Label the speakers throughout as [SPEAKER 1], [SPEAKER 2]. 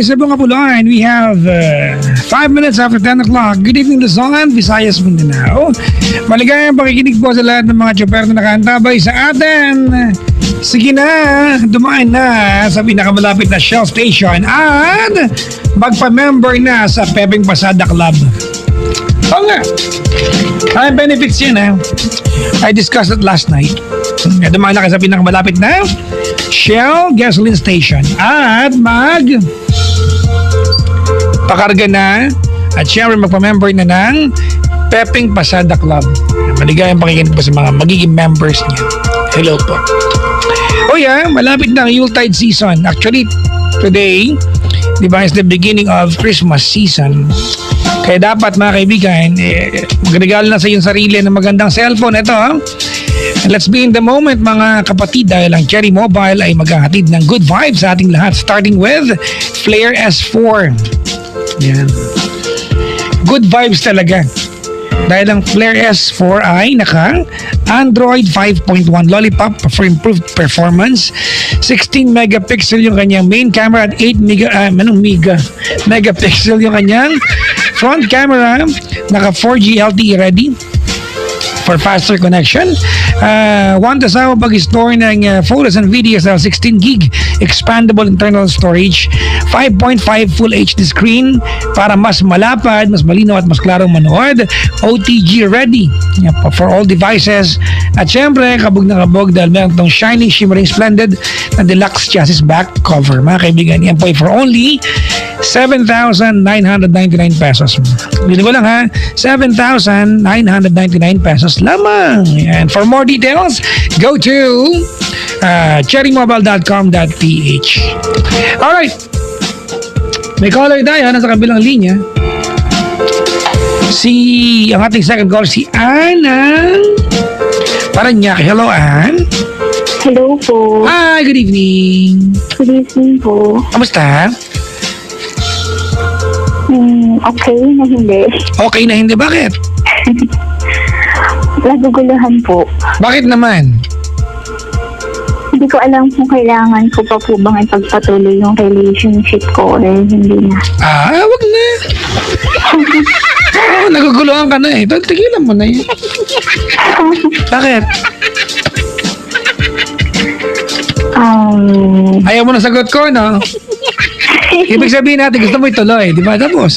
[SPEAKER 1] sa Bungapuloan, we have 5 minutes after 10 o'clock. Good evening, Luzon, Visayas, Mindanao. Maligayang pakikinig po sa lahat ng mga tsuper na nakaantabay sa atin. Sige na, dumaan na sa pinakamalapit na Shell Station at magpa-member na sa Pepeng Pasada Club. Oo nga. Ay, benefits yan I discussed it last night. Dumaan na kayo sa pinakamalapit na Shell Gasoline Station at pakarga na at syempre magpa-member na ng Pepeng Pasada Club. Maligayang pakikinig po sa mga magiging members niya. Hello po. Oh yeah, malapit na ang Yuletide season. Actually, today, di ba, is the beginning of Christmas season. Kaya dapat mga kaibigan, magregalo na sa iyong sarili ng magandang cellphone. Ito let's be in the moment mga kapatid dahil ang Cherry Mobile ay maghahatid ng good vibes sa ating lahat starting with Flare S4. Yan. Good vibes talaga. Dahil ang Flare S4 ay naka Android 5.1 Lollipop for improved performance. 16 megapixel yung kanyang main camera at 8 megapixel yung kanyang front camera. Naka 4G LTE ready for faster connection. One kasama pag-store ng photos and videos na 16 gig expandable internal storage, 5.5 Full HD screen para mas malapad, mas malinaw at mas klarong manood, OTG ready for all devices. At syempre, kabog na kabog dahil meron itong shiny, shimmering, splendid na deluxe chassis back cover. Mga kaibigan, yan po ay for only 7,999 pesos. Hindi ko lang 7,999 pesos lamang. And for more details, go to cherrymobile.com.ph. Alright. May caller tayo nasa kabilang linya. Ang ating second caller, si Anna Paranaque. Hello, Ann.
[SPEAKER 2] Hello po.
[SPEAKER 1] Hi, good evening.
[SPEAKER 2] Good evening po.
[SPEAKER 1] Kamusta?
[SPEAKER 2] Okay na hindi.
[SPEAKER 1] Okay na hindi. Bakit?
[SPEAKER 2] Naguguluhan po.
[SPEAKER 1] Bakit naman?
[SPEAKER 2] Hindi ko alam kung kailangan ko pa po bang ipagpatuloy yung relationship ko or hindi na.
[SPEAKER 1] Wag na. Naguguluhan ka na Tigilan mo na yun. Bakit? Ayaw mo na sagot ko, no? Ibig sabihin natin, gusto mo ituloy, di ba? Tapos,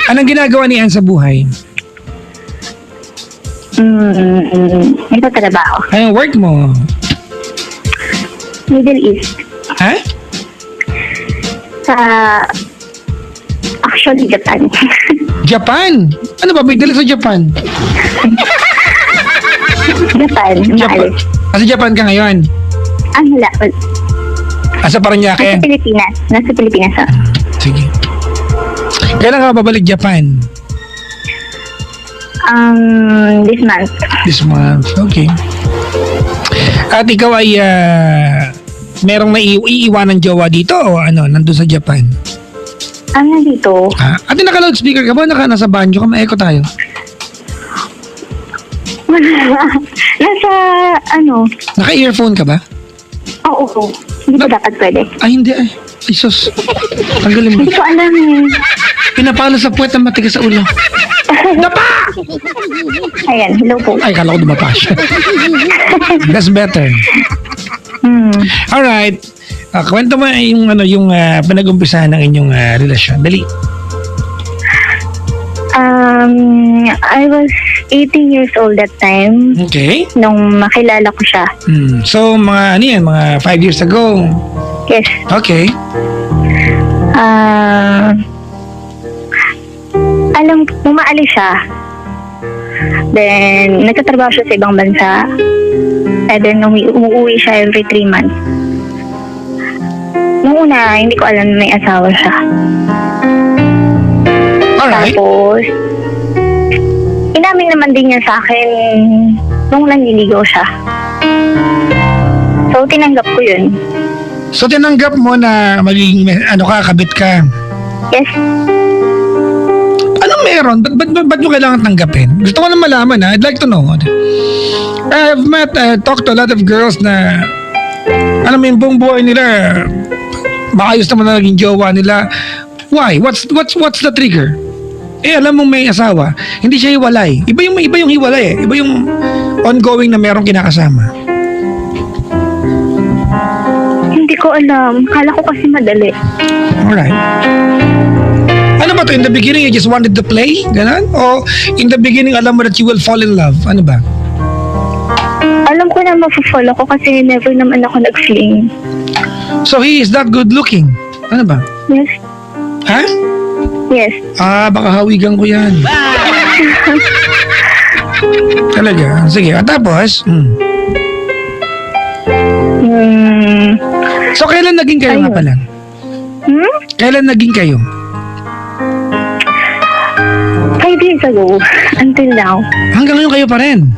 [SPEAKER 1] anong ginagawa ni Ann sa buhay?
[SPEAKER 2] Nagtatrabaho.
[SPEAKER 1] Anong work mo?
[SPEAKER 2] Middle East.
[SPEAKER 1] Ha?
[SPEAKER 2] Actually, Japan.
[SPEAKER 1] Japan? Ano ba? May dala sa Japan?
[SPEAKER 2] Japan.
[SPEAKER 1] Sa Japan ka ngayon?
[SPEAKER 2] Wala.
[SPEAKER 1] Sa Paranaque?
[SPEAKER 2] Nasa Pilipinas. Nasa Pilipinas.
[SPEAKER 1] Sige. Kailan ka babalik Japan?
[SPEAKER 2] This month.
[SPEAKER 1] This month. Okay. At ikaw ay merong iiwanan jowa dito o nandun sa Japan?
[SPEAKER 2] Nandito.
[SPEAKER 1] At naka-loudspeaker ka ba? Nasa banjo ka? Ma-echo tayo.
[SPEAKER 2] Nasa
[SPEAKER 1] Naka-earphone ka ba?
[SPEAKER 2] Oo. Hindi ko dapat pwede.
[SPEAKER 1] Ay, hindi ay. Ay, sus. Tanggalin mo.
[SPEAKER 2] Hindi ko alam
[SPEAKER 1] Pinapalo sa puwet ang matigas sa ulo. Dapa!
[SPEAKER 2] Ayan, hello po.
[SPEAKER 1] Ay, kala ko dumapa siya. That's better. Alright. Kwento mo yung pinag-umpisahan ng inyong relasyon. Dali.
[SPEAKER 2] I was 18 years old that time.
[SPEAKER 1] Okay.
[SPEAKER 2] Nung makilala ko siya.
[SPEAKER 1] So, mga 5 years ago.
[SPEAKER 2] Yes.
[SPEAKER 1] Okay.
[SPEAKER 2] Umaalis siya. Then, nagtatrabaho siya sa ibang bansa. And then, umuwi siya every 3 months. Nung una, hindi ko alam na may asawa siya.
[SPEAKER 1] Alright.
[SPEAKER 2] Tapos, inamin naman din niya sa akin nung nanliligaw siya. So, tinanggap ko yun.
[SPEAKER 1] So, tinanggap mo na magiging, kabit ka?
[SPEAKER 2] Yes.
[SPEAKER 1] Anong meron? Ba't mo kailangan tanggapin? Gusto ko na malaman, I'd like to know. I've talked to a lot of girls na, alam mo yung buong buhay nila, maayos naman na naging jowa nila. Why? What's the trigger? Alam mong may asawa, hindi siya hiwalay. Iba yung hiwalay eh. Iba yung ongoing na merong kinakasama.
[SPEAKER 2] Hindi ko alam. Kala ko kasi madali.
[SPEAKER 1] Alright. Ano ba to? In the beginning, you just wanted to play? Ganon? O in the beginning, alam mo that you will fall in love? Ano ba?
[SPEAKER 2] Alam ko na mafu-fall ako kasi never naman ako nag-fling.
[SPEAKER 1] So he is that good looking? Ano ba?
[SPEAKER 2] Yes.
[SPEAKER 1] Ha?
[SPEAKER 2] Yes.
[SPEAKER 1] Baka hawigan ko yan. Talaga? Sige. At tapos? So, kailan naging kayo nga pala? Kailan naging kayo?
[SPEAKER 2] 5 years ago. Until now.
[SPEAKER 1] Hanggang ngayon kayo pa rin?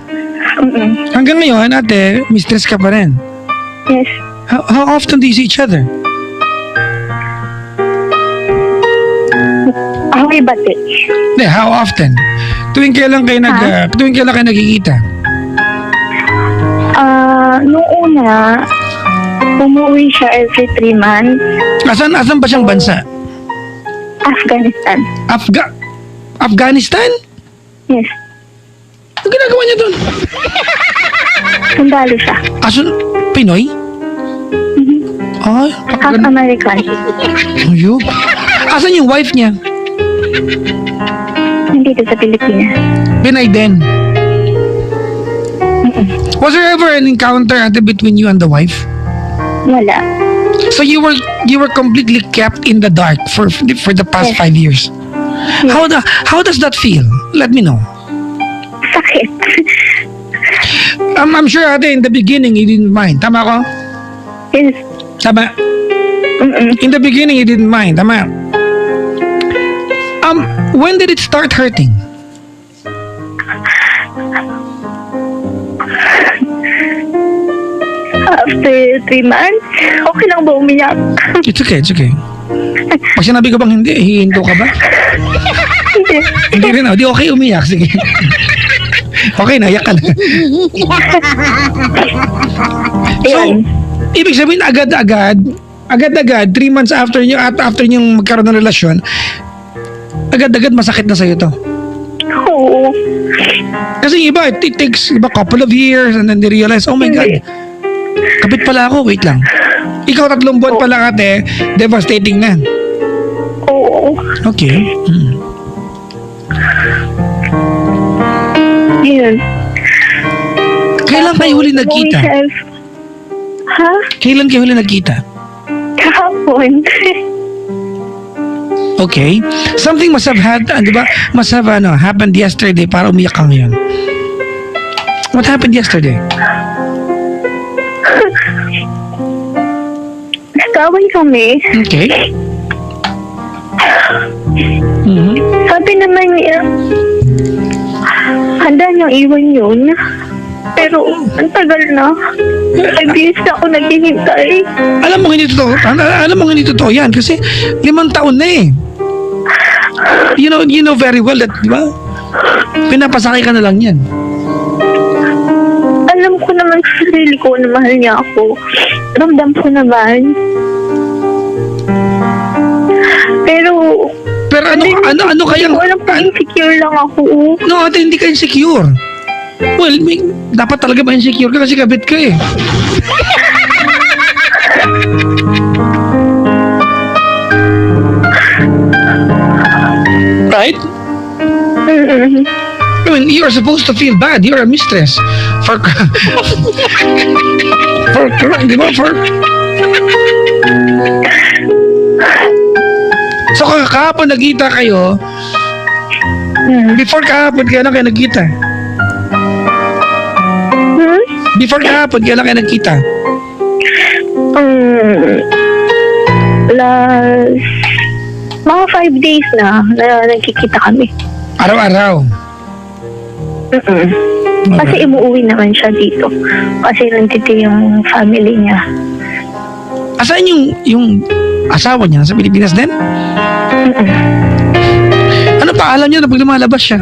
[SPEAKER 1] Hanggang ngayon, ate, mistress ka pa rin?
[SPEAKER 2] Yes.
[SPEAKER 1] How often do you see each other?
[SPEAKER 2] Away bati.
[SPEAKER 1] Hindi, how often? Tuwing kailan kayo nagkikita?
[SPEAKER 2] Nung una, umuwi siya every 3 months.
[SPEAKER 1] Asan ba siyang bansa?
[SPEAKER 2] Afghanistan.
[SPEAKER 1] Afghanistan?
[SPEAKER 2] Yes.
[SPEAKER 1] Ano ginagawa niya doon?
[SPEAKER 2] Sundalo siya.
[SPEAKER 1] Pinoy? Ay,
[SPEAKER 2] Half American.
[SPEAKER 1] ayun. Asan yung wife niya?
[SPEAKER 2] Nandito sa Pilipinas.
[SPEAKER 1] Pinay din. Was there ever an encounter ate between you and the wife?
[SPEAKER 2] Wala.
[SPEAKER 1] So you were completely kept in the dark for the past
[SPEAKER 2] Yes.
[SPEAKER 1] 5 years.
[SPEAKER 2] Yes.
[SPEAKER 1] How does that feel? Let me know.
[SPEAKER 2] Sakit.
[SPEAKER 1] I'm sure ate in the beginning you didn't mind. Tama ko?
[SPEAKER 2] Yes.
[SPEAKER 1] Tama. In the beginning you didn't mind. Tama. When did it start hurting?
[SPEAKER 2] After 3 months, okay lang ba umiyak?
[SPEAKER 1] It's okay. Pag sinabi ko bang hindi, hihinto ka ba?
[SPEAKER 2] Hindi.
[SPEAKER 1] Hindi rin. Di okay umiyak. Sige. Okay, naiyak ka na. So,
[SPEAKER 2] Ayun.
[SPEAKER 1] ibig sabihin agad-agad, 3 months after nyo magkaroon ng relasyon, agad-agad masakit na sa'yo to.
[SPEAKER 2] Oo.
[SPEAKER 1] Kasi iba, it takes couple of years and then they realize, oh my God, kapit pala ako, wait lang. Ikaw 3 buwan pa lang ate, devastating na.
[SPEAKER 2] Oo.
[SPEAKER 1] Okay.
[SPEAKER 2] Yun.
[SPEAKER 1] Kailan kayo huli nagkita?
[SPEAKER 2] Ha?
[SPEAKER 1] Kailan kayo huli nagkita?
[SPEAKER 2] Kahapon.
[SPEAKER 1] Okay. Something must have happened yesterday para umiyak ka ngayon. What happened yesterday?
[SPEAKER 2] Nag-away kami.
[SPEAKER 1] Okay. Mhm.
[SPEAKER 2] Sabi naman niya, handa niyang iwan yun. Pero, ang tagal na. 5 years na ako naghihintay.
[SPEAKER 1] Alam mo hindi totoo yan kasi 5 taon na eh. You know very well that, di ba? Pinapasakay ka na lang yan.
[SPEAKER 2] Alam ko naman sa sarili ko na mahal niya ako. Ramdam ko naman. Pero
[SPEAKER 1] ano kayang...
[SPEAKER 2] Hindi ko alam kung insecure lang ako.
[SPEAKER 1] No, ate, hindi ka insecure. Well, dapat talaga ba insecure ka kasi kabit ka eh. Right? I mean, you are supposed to feel bad. You're a mistress. Di ba? So, kahapon nagkita kayo. Before kahapon, kailan kayo nagkita? Before kahapon, kailan kayo nagkita?
[SPEAKER 2] Last mga 5 days na nagkikita kami.
[SPEAKER 1] Araw-araw?
[SPEAKER 2] Kasi umuwi naman siya dito. Kasi nandito yung family niya.
[SPEAKER 1] Asaan yung asawa niya? Sa Pilipinas din? Ano pa alam niya na pag lumalabas siya?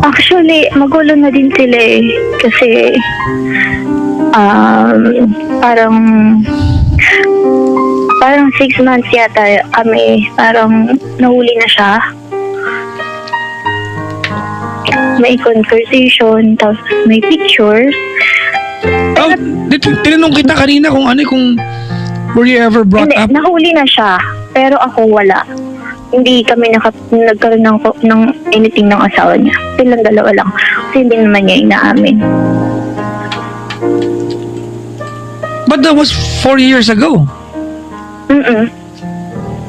[SPEAKER 2] Actually, magulo na din sila eh. Kasi parang parang 6 months yata kami, parang nahuli na siya. May conversation, tapos may pictures.
[SPEAKER 1] Oh, tinanong kita kanina kung were you ever brought
[SPEAKER 2] Hindi,
[SPEAKER 1] up?
[SPEAKER 2] nahuli na siya, pero ako wala. Hindi kami nagkaroon ng anything ng asawa niya. Silang dalawa lang. Kasi hindi naman niya inaamin.
[SPEAKER 1] But that was 4 years ago.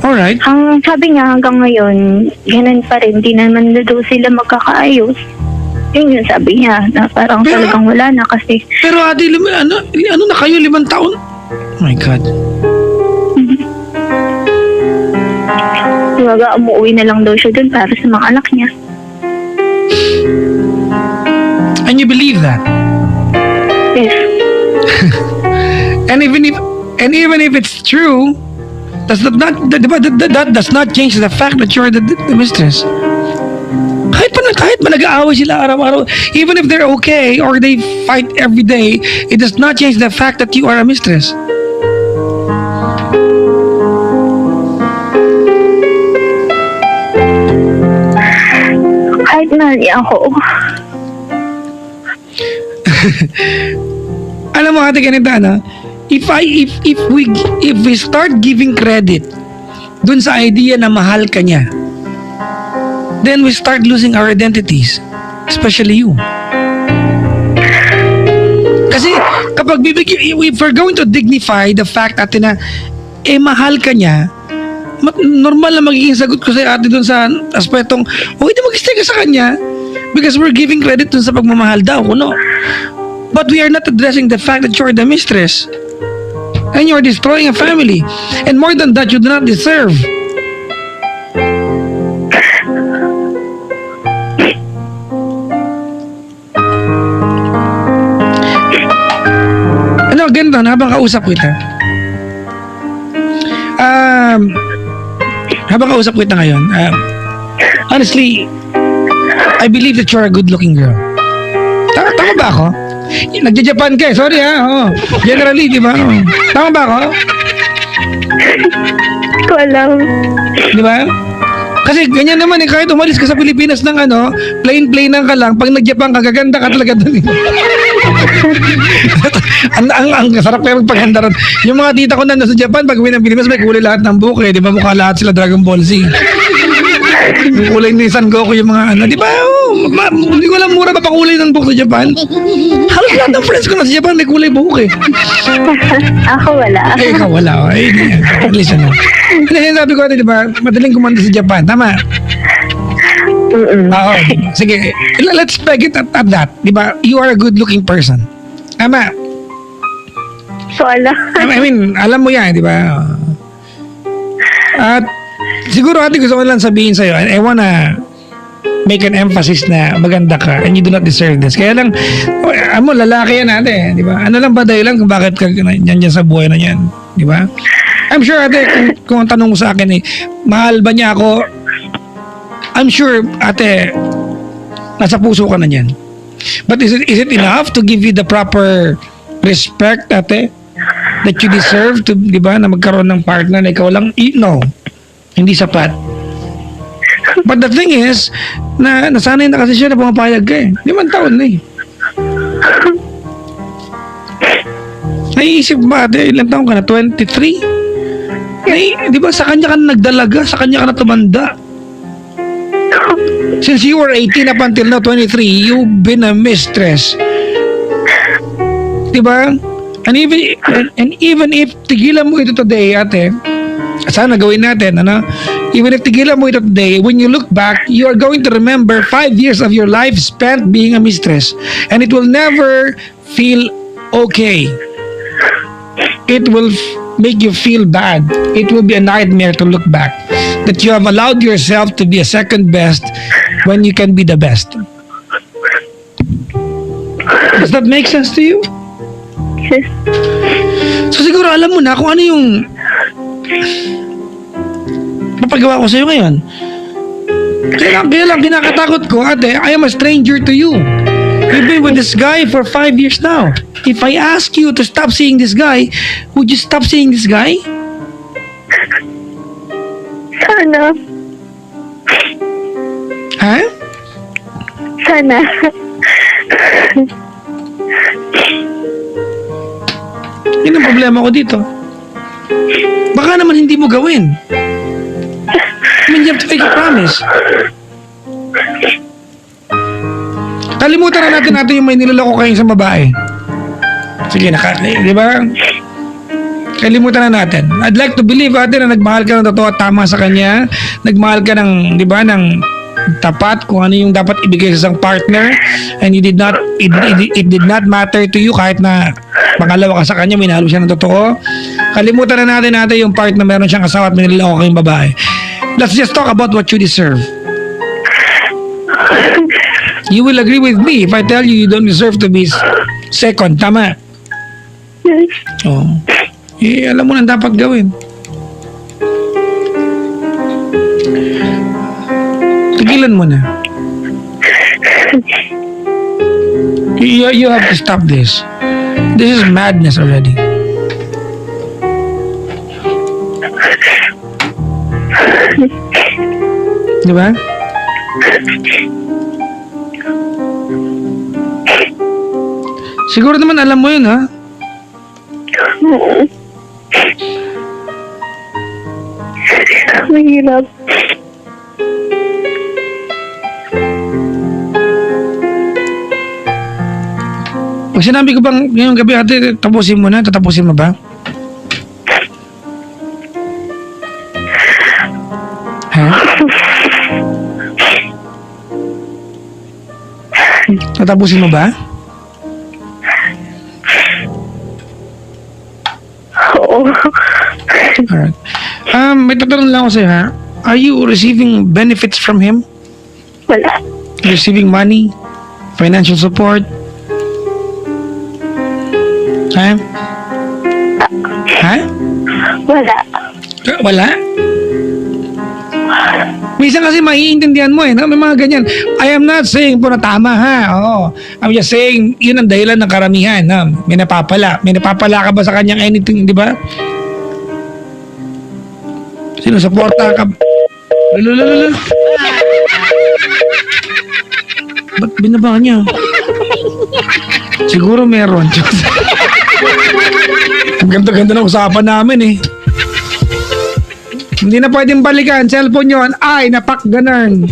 [SPEAKER 1] Alright.
[SPEAKER 2] Ang sabi niya hanggang ngayon, ganun pa rin. Di naman na daw sila magkakaayos. Yun yung sabi niya, na parang
[SPEAKER 1] Pero-
[SPEAKER 2] talagang wala na kasi.
[SPEAKER 1] Pero ate, ano na kayo, 5 taon? Oh my God.
[SPEAKER 2] Dibaga, umuwi na lang daw siya dun para sa mga anak niya.
[SPEAKER 1] And you believe that?
[SPEAKER 2] Yes.
[SPEAKER 1] And even if it's true, that does not change the fact that you're the mistress. Kahit pa nag-aaway sila araw-araw, even if they're okay or they fight every day, it does not change the fact that you are a mistress.
[SPEAKER 2] Kahit mahal niya ako.
[SPEAKER 1] Alam mo ate, ganito if we start giving credit dun sa idea na mahal ka niya, then we start losing our identities, especially you. Kasi kapag if we're going to dignify the fact ate na mahal ka niya, normal na magiging sagot ko sa ate dun sa aspetong hindi mag-stay ka sa kanya because we're giving credit dun sa pagmamahal daw, no? But we are not addressing the fact that you're the mistress and you're destroying a family, and more than that, you do not deserve. Ano, ganito, habang kausap kita. Habang kausap kita ngayon, honestly, I believe that you're a good-looking girl. Tama ba ako? Nagja-Japan ka eh. Sorry ha. Oh. Generally, di ba? Oh. Tama ba ako?
[SPEAKER 2] Hindi ko alam.
[SPEAKER 1] Di ba? Kasi ganyan naman eh. Kahit umalis ka sa Pilipinas ng plain lang ka lang. Pag nag-Japan ka, gaganda ka talaga doon. ang sarap kaya magpaganda ron. Yung mga tita ko nandun sa Japan, pag uwi ng Pilipinas, may kulay lahat ng buhok eh. Di ba? Mukha lahat sila Dragon Ball Z. Yung kulay ni San Goku, yung mga di ba? Hindi ko alam, mura ba pa kulay ng buhok sa Japan? Halos lahat ng friends ko na sa Japan may kulay buhok eh.
[SPEAKER 2] Ako wala.
[SPEAKER 1] Ikaw wala. At least ano. Sabi ko di ba, madaling kumanda sa Japan. Tama? Oo. Sige, let's peg it at that. Di ba? You are a good-looking person. Tama?
[SPEAKER 2] So, alam.
[SPEAKER 1] I mean, alam mo yan, di ba? At siguro ate gusto ko lang sabihin sa'yo, I wanna make an emphasis na maganda ka and you do not deserve this. Kaya lang, lalaki yan ate, di ba? Ano lang ba dahilan kung bakit ka yan sa buhay na yan, di ba? I'm sure ate, kung ang tanong mo sa akin mahal ba niya ako? I'm sure ate, nasa puso ka na yan. But is it enough to give you the proper respect ate that you deserve to, di ba, na magkaroon ng partner na ikaw lang? No. Hindi sapat. But the thing is, nasanay na kasi siya na pumapayag ka eh. 5 taon na eh. Naiisip ba ate, ilang taon ka na? 23? Di ba sa kanya ka na nagdalaga, sa kanya ka na tumanda. Since you were 18 up until now, 23, you've been a mistress. Di ba? And even if tigilan mo ito today, ate, sana gawin natin, even if tigilan mo ito today, when you look back, you are going to remember 5 years of your life spent being a mistress. And it will never feel okay. It will make you feel bad. It will be a nightmare to look back. That you have allowed yourself to be a second best when you can be the best. Does that make sense to you?
[SPEAKER 2] Yes.
[SPEAKER 1] So siguro alam mo na kung ano yung papagawa ko sa'yo ngayon. Kaya lang kinakatakot ko, ate, I am a stranger to you. You've been with this guy for 5 years now. If I ask you to stop seeing this guy, would you stop seeing this guy?
[SPEAKER 2] Sana.
[SPEAKER 1] Ha?
[SPEAKER 2] Sana.
[SPEAKER 1] Yun ang problema ko dito. Baka naman hindi mo gawin. I mean, you have to make a promise. Kalimutan na natin yung may niloloko kayong sa babae. Sige, di ba? Kalimutan na natin. I'd like to believe, ate, na nagmahal ka ng totoo at tama sa kanya. Nagmahal ka ng, di ba, ng tapat kung ano yung dapat ibigay sa isang partner, and it did not matter to you kahit na pangalawa ka sa kanya, minahalo siya ng totoo. Kalimutan na natin yung part na meron siyang asawa at may niloloko kayong babae. Let's just talk about what you deserve. You will agree with me if I tell you don't deserve to be second. Tama?
[SPEAKER 2] Yes.
[SPEAKER 1] Oh. Eh, alam mo na dapat gawin. Tigilan mo na. You have to stop this. This is madness already. Diba? Siguro naman alam mo yun, ha?
[SPEAKER 2] Mahirap.
[SPEAKER 1] Pag sinabi ko bang ngayong gabi, ate, tapusin mo na, tatapusin mo ba? Ha? Tatapusin mo ba?
[SPEAKER 2] Oo.
[SPEAKER 1] Alright. May tatanong lang ako sa'yo, ha? Are you receiving benefits from him?
[SPEAKER 2] Wala.
[SPEAKER 1] Receiving money? Financial support? Ha? Ha?
[SPEAKER 2] Wala.
[SPEAKER 1] Wala? Minsan kasi maiintindihan mo no? May mga ganyan. I am not saying po na tama ha. Oo. I'm just saying yun ang dahilan ng karamihan. No? May napapala. May napapala ka ba sa kanyang anything, di ba? Sinusuporta ka. Lulululul. Ba't binaba niya? Siguro meron. Ang ganda-ganda ng usapan namin eh. Hindi na pwedeng balikan. Cellphone yun. Ay, napak ganun.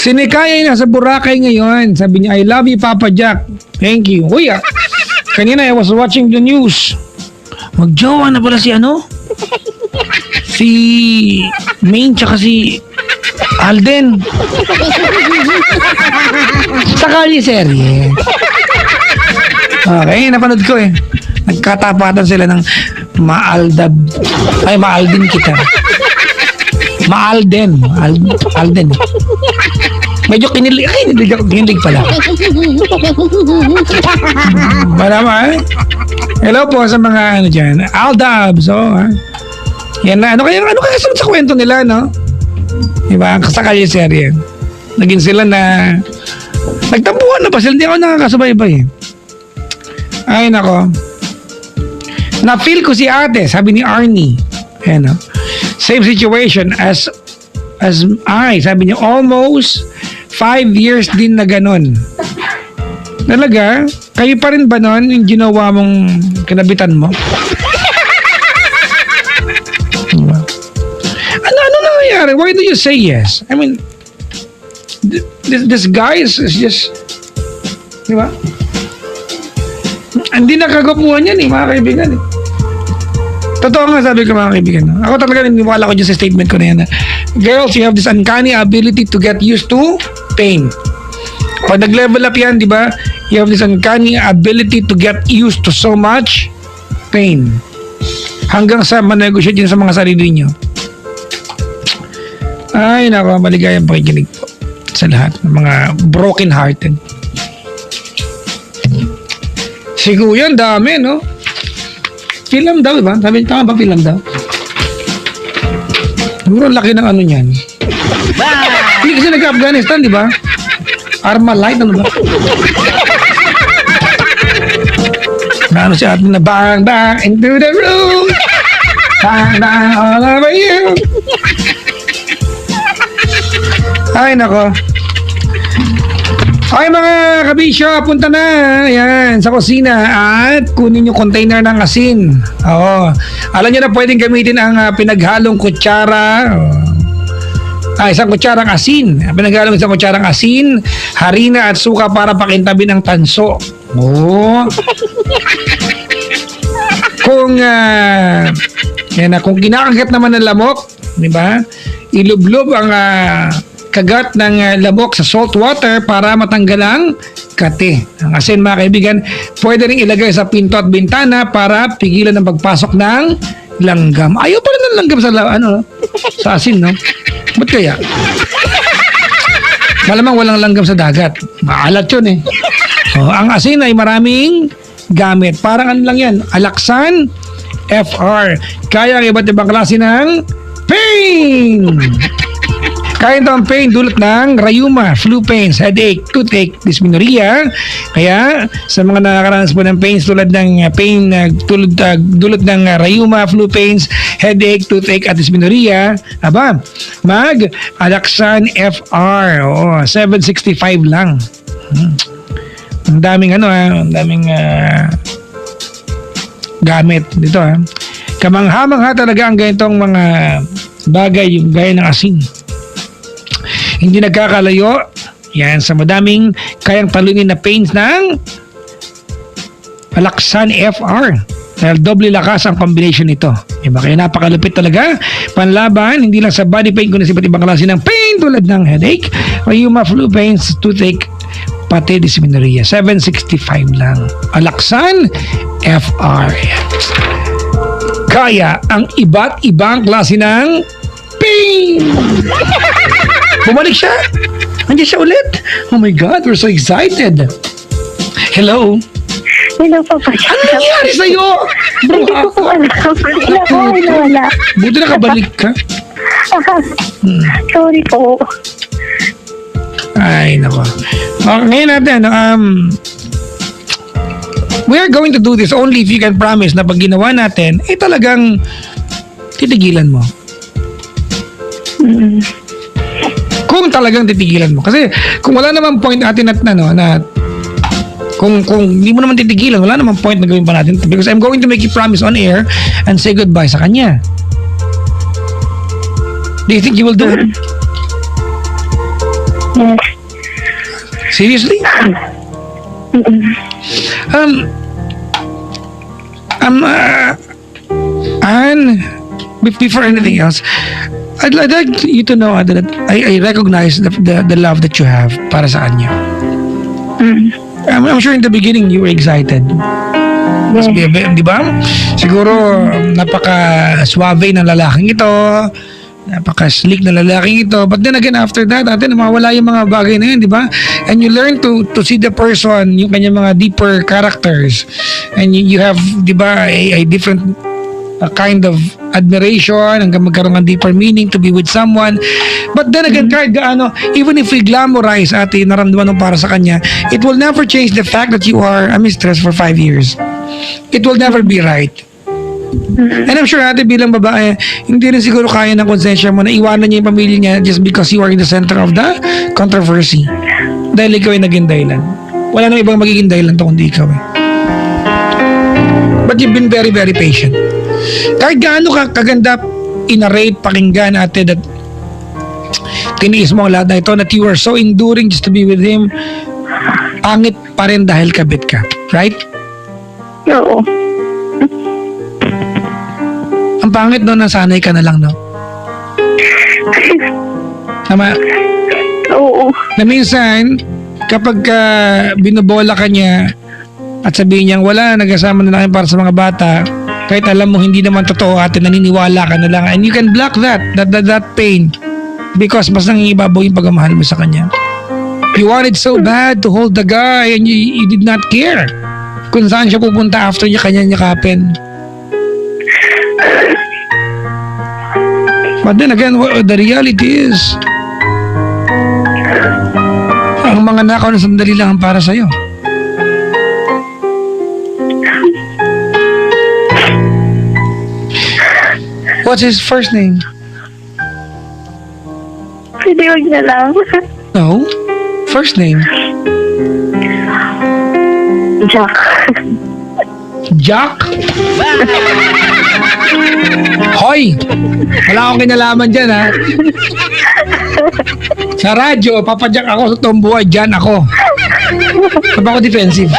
[SPEAKER 1] Sinikaya na sa Boracay ngayon. Sabi niya, I love you, Papa Jack. Thank you. Uy, kanina I was watching the news. Magjowa na pala si ano? Si Maine tsaka si Alden. Sa Kalye serye. Okay, napanood ko eh. Nagkatapatan sila ng maaldab. Ay, maaldin kita. Maalden. Alden. Medyo kinilig. Ay, kinilig pala. Marama eh. Hello po sa mga ano dyan. Aldab. So, yan na. Ano kaya kasunod sa kwento nila, no? Diba? Sa Kalye serye. Naging sila na nagtampuhan na pa sila. Hindi ako nakakasubaybay eh. Ay, nako. Na-feel ko si ate, sabi ni Arnie. Ayan, no? Same situation as I. Sabi niya, almost 5 years din na ganun. Talaga? Kayo pa rin ba nun yung ginawa mong kinabitan mo? Diba? Ano nangyayari? Why do you say yes? I mean, this guy is just, di ba? Hindi nakagapuhan yan eh, mga kaibigan eh. Totoo nga sabi ko mga kaibigan. Ako talaga niniwala ko dyan sa statement ko na yan. Girls, you have this uncanny ability to get used to pain. Pag nag-level up yan, di ba? You have this uncanny ability to get used to so much pain. Hanggang sa manegosyate yun sa mga sarili nyo. Ay, nako, maligayang pakikinig po sa lahat ng mga broken hearted. Siguro yan, dami, no? Film daw, diba? Sabi, tama ba film daw? Siguro laki ng ano niyan. Hindi kasi nag-Afghanistan, di ba? Armalite, ano ba? Ano si ate na bang bang into the room. Bang bang all over you. Ay, nako. Okay mga kabisyo, punta na yan sa kusina at kunin yung container ng asin. Oo. Alam nyo na pwedeng gamitin ang pinaghalong kutsara. Isang kutsarang asin. Pinaghalong isang kutsarang asin, harina at suka para pakintabin ang tanso. Oo. Kung kung kinakagat naman ng lamok, di ba? Ilublob ang kagat ng lamok sa salt water para matanggal ang kate. Ang asin mga kaibigan, pwede rin ilagay sa pinto at bintana para pigilan ang pagpasok ng langgam. Ayaw pala ng langgam sa sa asin, no? Ba't kaya? Malamang walang langgam sa dagat. Maalat yun eh. Ang asin ay maraming gamit. Parang ano lang yan, Alaxan FR. Kaya ang iba't ibang klase ng pain. Kaya ito ang pain dulot ng rayuma, flu pains, headache, toothache, dysmenorrhea. Kaya sa mga nakakaranas po ng pains tulad ng pain dulot ng rayuma, flu pains, headache, toothache at dysmenorrhea, mag Alaxan FR. 765 lang. Ang daming ang daming gamit dito Kamangha-mangha talaga ang ganitong mga bagay yung gaya ng asin. Hindi nagkakalayo yan sa madaming kayang talunin na pains ng Alaxan FR. Dahil doble lakas ang combination nito. Diba? Kaya napakalupit talaga. Panlaban, hindi lang sa body pain, kundi sa iba't ibang klase ng pain tulad ng headache, rheuma, flu pains, toothache, pati dysmenorrhea. 765 lang. Alaxan FR. Kaya ang iba't ibang klase ng pain. Bumalik siya. Nandiyan siya ulit. Oh my God, we're so excited. Hello?
[SPEAKER 2] Hello, Papa.
[SPEAKER 1] Ano nangyari sa'yo?
[SPEAKER 2] Hindi ko po alam. Wala.
[SPEAKER 1] Buti nakabalik ka.
[SPEAKER 2] Sorry po.
[SPEAKER 1] Ay, nako. Ngayon natin, we are going to do this only if you can promise na pag ginawa natin, talagang titigilan mo. Kung talagang titigilan mo. Kasi kung wala naman point natin na kung hindi mo naman titigilan, wala naman point na gawin pa natin. Because I'm going to make you promise on air and say goodbye sa kanya. Do you think you will do it?
[SPEAKER 2] Yes.
[SPEAKER 1] Seriously? And before anything else, I'd like you to know that I recognize the love that you have para sa kanya. I'm sure in the beginning you were excited.
[SPEAKER 2] Yes.
[SPEAKER 1] Di ba? Siguro napaka-suave ng lalaking ito, napaka-slick na lalaking ito. But then again, after that, mawala yung mga bagay na yun, di ba? And you learn to see the person, yung kanyang mga deeper characters. And you have, di ba, a different kind of admiration, hanggang magkaroon ng deeper meaning to be with someone. But then again, kahit gaano, even if we glamorize naramdaman mo para sa kanya, it will never change the fact that you are a mistress for 5 years. It will never be right. And I'm sure bilang babae, hindi rin siguro kaya ng konsensya mo na iwanan niya yung pamilya niya just because you are in the center of the controversy. Dahil ikaw ay naging dahilan. Wala nang ibang magiging dahilan to kundi ikaw But you've been very, very patient. Kahit gaano kaganda inarate pakinggan that tiniis mo ang lahat na ito, that you are so enduring just to be with him, pangit pa rin dahil kabit ka. Right?
[SPEAKER 2] Oo.
[SPEAKER 1] Ang pangit no, nasanay ka na lang, no? Tama?
[SPEAKER 2] Oo.
[SPEAKER 1] Na minsan, kapag binobola ka niya at sabihin niya, wala, nag-asama na lang para sa mga bata, kahit alam mo hindi naman totoo naniniwala ka na lang, and you can block that pain because mas nangingibabaw yung pagmamahal mo sa kanya. You wanted so bad to hold the guy and you did not care kung saan siya pupunta after niya kanya nyakapin. But then again, the reality is ang mga nakaw na sandali lang para sa'yo. What's his first name?
[SPEAKER 2] Pwede wag na lang.
[SPEAKER 1] No. First name.
[SPEAKER 2] Jack.
[SPEAKER 1] Jack? Hoy! Wala akong kinalaman dyan, ha? Sa radyo, papadyak ako sa tombuhay, dyan ako. Saba ako defensive.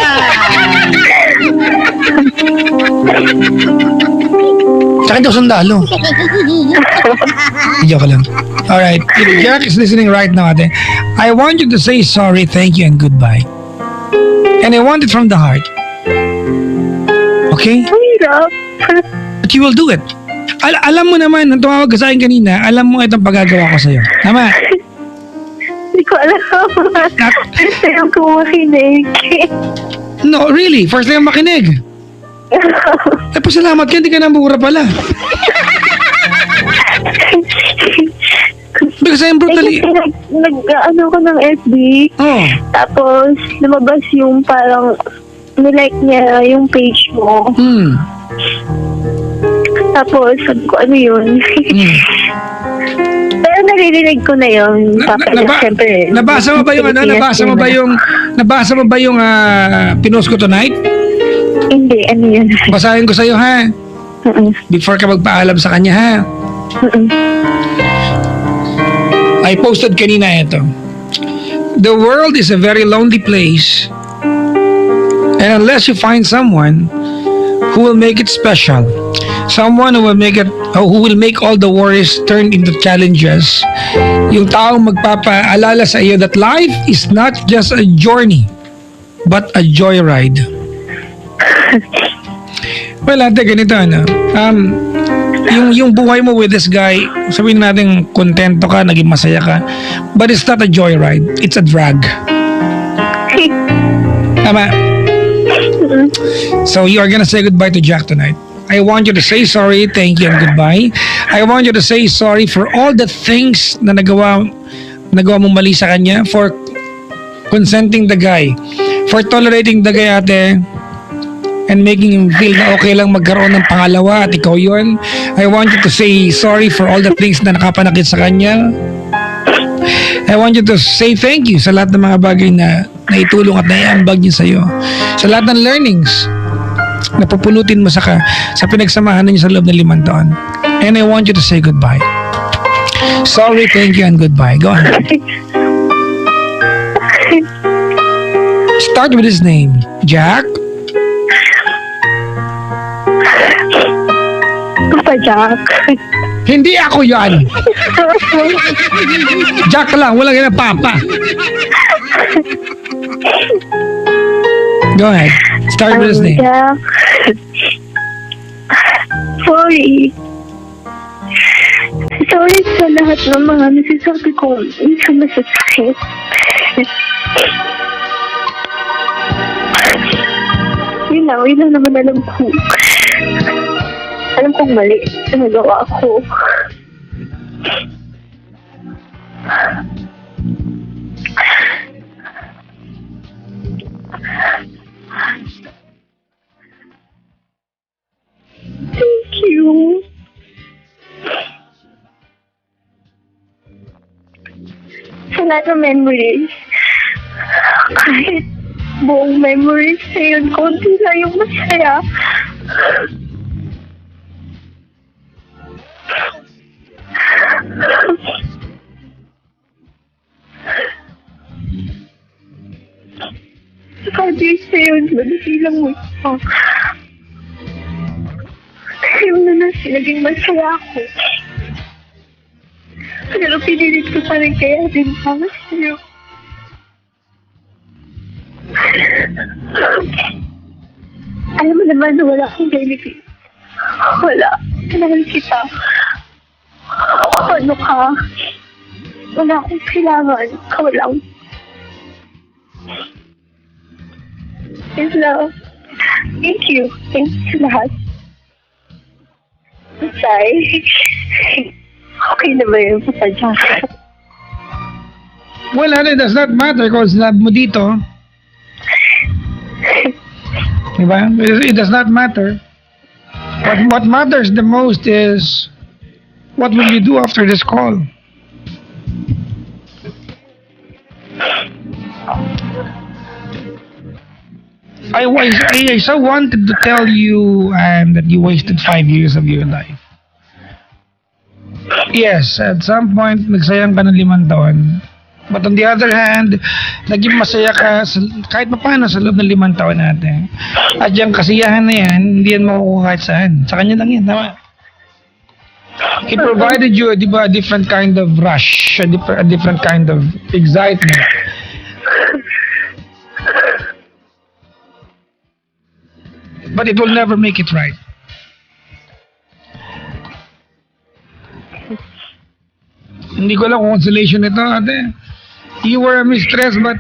[SPEAKER 1] Sa akin daw sundalo. Joke lang. Alright, if Jack is listening right now, ate, I want you to say sorry, thank you, and goodbye. And I want it from the heart. Okay?
[SPEAKER 2] Mahirap.
[SPEAKER 1] But you will do it. Alam mo naman, nung tumawag ka sa akin kanina, alam mo itong pagagawa ko sa'yo. Tama?
[SPEAKER 2] Hindi ko alam. First time ko makinig.
[SPEAKER 1] No, really. First time makinig. Eh, pasalamat ka, hindi ka nambura pala. Because I'm brutally...
[SPEAKER 2] Nag-ano ko ng FB.
[SPEAKER 1] Oh.
[SPEAKER 2] Tapos, lumabas yung parang nilike niya yung page mo. Tapos, sabi ko, ano yun? Pero naririnig ko na yun. Siyempre.
[SPEAKER 1] Nabasa mo ba yung ano? Nabasa mo ba yung pinost ko tonight?
[SPEAKER 2] Hindi, ano yun?
[SPEAKER 1] Basahin ko sa'yo, ha? Before ka magpaalam sa kanya, ha? I posted kanina ito. The world is a very lonely place. And unless you find someone who will make it special, someone who will make all the worries turn into challenges, yung taong magpapaalala sa iyo that life is not just a journey, but a joyride. Well, ate, ganito, ano? Yung buhay mo with this guy, sabihin natin kontento ka, naging masaya ka, but it's not a joyride, it's a drag. Tama? So you are gonna say goodbye to Jack tonight. I want you to say sorry, thank you, and goodbye. I want you to say sorry for all the things na nagawa mong mali sa kanya, for consenting the guy, for tolerating the guy, ate, and making him feel na okay lang magkaroon ng pangalawa at ikaw yun. I want you to say sorry for all the things na nakapanakit sa kanya. I want you to say thank you sa lahat ng mga bagay na naitulong at naiambag niya sa'yo. Sa lahat ng learnings na pupulutin mo sa pinagsamahan niyo sa loob ng 5 taon. And I want you to say goodbye. Sorry, thank you, and goodbye. Go ahead. Start with his name. Jack?
[SPEAKER 2] Papa Jack.
[SPEAKER 1] Hindi ako yan. Jack lang, walang ganang papa. Go ahead. Start with his name.
[SPEAKER 2] Jack. Sorry. Sorry sa lahat ng mga nasasabi ko sa masasakit. Yun lang naman alam ko. Alam kong mali na nagawa ko. Thank you. Sa lahat ng memories, kahit buong memories na yun, konti lang yung masaya. Sa 5 years na yun, madali lang mo ito. Kaya na naging masaya ako. Pero pinilit ko pa rin kaya din para sa'yo. Alam mo naman na wala akong benefit. Wala. Kailangan kita. Ano ka? Wala akong kailangan. Ikaw lang. Yes, love. Thank you. Thank you sa lahat. Sorry. Okay na ba yun, Papa Jack?
[SPEAKER 1] Well, it does not matter because love mo dito. Diba? It does not matter. What matters the most is What will you do after this call? I so wanted to tell you that you wasted 5 years of your life. Yes, at some point, nagsayang ka ng 5 taon. But on the other hand, naging masaya ka kahit paano sa loob ng 5 taon natin. At yung kasiyahan na yan, hindi yan makukuha kahit saan. Sa kanya lang yan, tama? He provided you, di ba, a different kind of rush, a different kind of excitement. But it will never make it right. Hindi ko lang kung consolation ito, ate. You were a mistress, but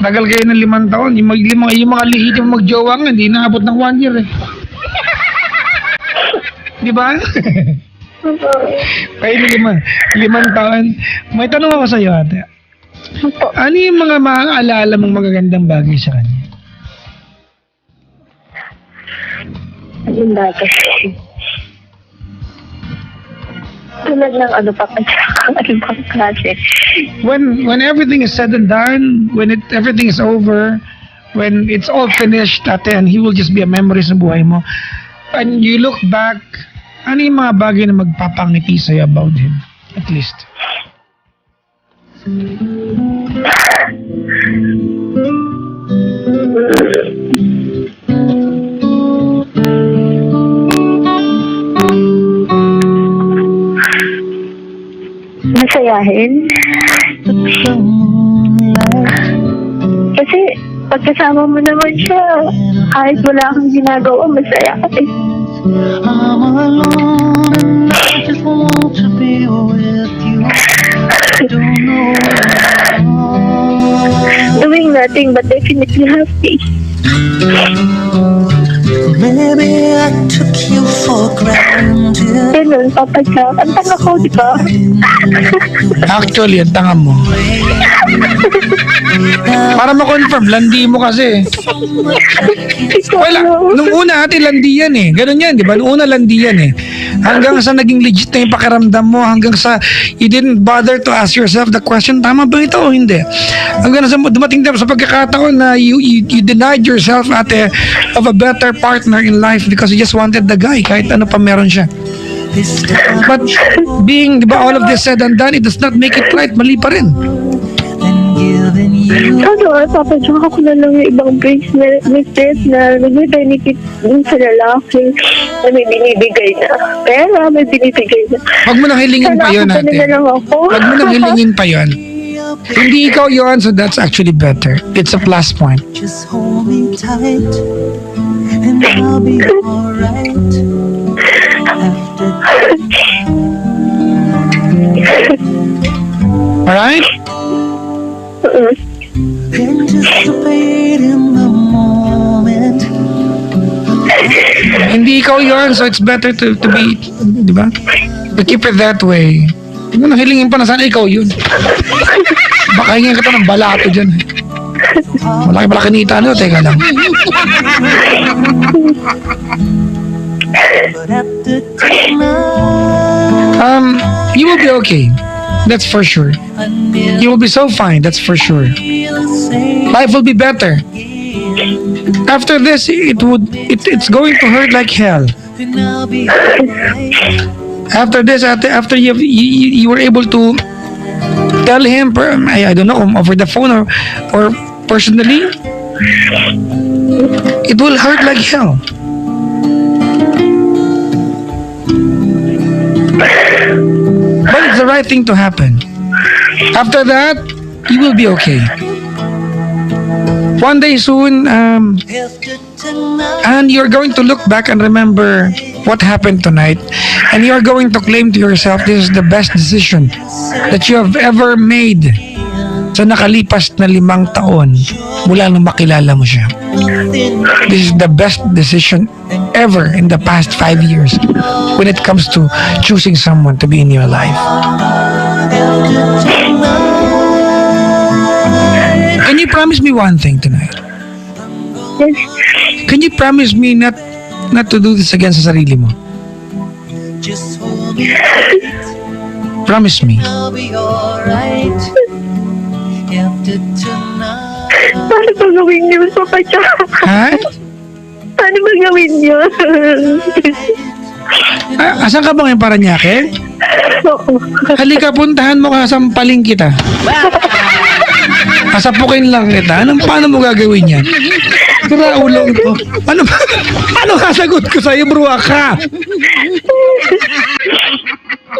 [SPEAKER 1] tagal kayo ng 5 taon. Yung mga lihit yung magjowa nga, hindi naabot ng 1 year eh. Di ba? Kaya 5 taon. May tanong ako sa iyo, ate. Ano yung mga maaalala mong magagandang bagay sa kanya?
[SPEAKER 2] Anong bagay? Tulad ng ano pa klase.
[SPEAKER 1] When everything is said and done, when everything is over, when it's all finished, ate, and he will just be a memory sa buhay mo, and you look back, ano yung mga bagay na magpapangiti sa'yo about him? At least.
[SPEAKER 2] Masayahin. Kasi pagkasama mo naman siya, kahit wala kang ginagawa, masaya ka eh.
[SPEAKER 3] I'm alone and I just want to be with you. I don't know where.
[SPEAKER 2] Doing nothing but definitely happy.
[SPEAKER 3] Maybe I took you for granted.
[SPEAKER 2] Ganun, papadyak. Ang tanga ko, di ba?
[SPEAKER 1] Actually, ang tanga mo. Para ma-confirm, landi mo kasi. Wala, nung una ate, landi yan eh. Ganun yan, di ba? Nung una, landi yan eh. Hanggang sa naging legit na yung pakiramdam mo, hanggang sa you didn't bother to ask yourself the question, tama ba ito o hindi? Hanggang sa dumating sa pagkakataon na you denied yourself, ate, of a better partner in life because you just wanted the guy, kahit ano pa meron siya. But being, di ba, all of this said and done, it does not make it right. Mali pa rin.
[SPEAKER 2] Ano, papadyak ako na lang yung ibang business na nag-benefit dun sa lalaki na may binibigay na. Pera, may binibigay na.
[SPEAKER 1] Huwag mo nang hilingin pa yun, ate.
[SPEAKER 2] Na lang ako.
[SPEAKER 1] Huwag mo nang hilingin pa yun. Hindi ikaw yun, so that's actually better. It's a plus point.
[SPEAKER 3] Just hold me tight and I'll be alright.
[SPEAKER 1] Alright?
[SPEAKER 3] Anticipate in the moment.
[SPEAKER 1] Hindi ikaw yun, so it's better to be, di ba? To keep it that way. Huwag mo nang hilingin pa na sana ikaw yun. Baka hingin ka ng balato dyan. Malaki kinita no, teka lang.
[SPEAKER 3] But after tonight,
[SPEAKER 1] You will be okay. That's for sure.
[SPEAKER 3] I never
[SPEAKER 1] You will be so fine, that's for sure.
[SPEAKER 3] feel the same.
[SPEAKER 1] Life will be better. After this, it's going to hurt like hell.
[SPEAKER 3] And I'll be alright.
[SPEAKER 1] After this, after you were able to tell him, I don't know, over the phone or personally, it will hurt like hell. But it's the right thing to happen. After that, you will be okay. One day soon,
[SPEAKER 3] After tonight,
[SPEAKER 1] and you're going to look back and remember what happened tonight, and you're going to claim to yourself this is the best decision that you have ever made sa nakalipas na 5 taon mula nung makilala mo siya.
[SPEAKER 3] nothing
[SPEAKER 1] This is the best decision ever in the past 5 years when it comes to choosing someone to be in your life.
[SPEAKER 3] after tonight.
[SPEAKER 1] Can you promise me one thing tonight?
[SPEAKER 2] Yes.
[SPEAKER 1] Can you promise me not to do this again sa sarili mo?
[SPEAKER 3] Just hold me,
[SPEAKER 1] Promise me.
[SPEAKER 3] I'll be alright. After tonight.
[SPEAKER 2] Paano ba gawin yun, Papa Jack?
[SPEAKER 1] Ha?
[SPEAKER 2] Paano ba gawin yun?
[SPEAKER 1] Asan ka ba ngayon, Paranaque?
[SPEAKER 2] Oo.
[SPEAKER 1] Halika, puntahan mo, kasampaling kita. Kasapukin lang kita. Paano mo gagawin yan? Sira ulo ko. Paano kasagot ko sa'yo, bruwa ka?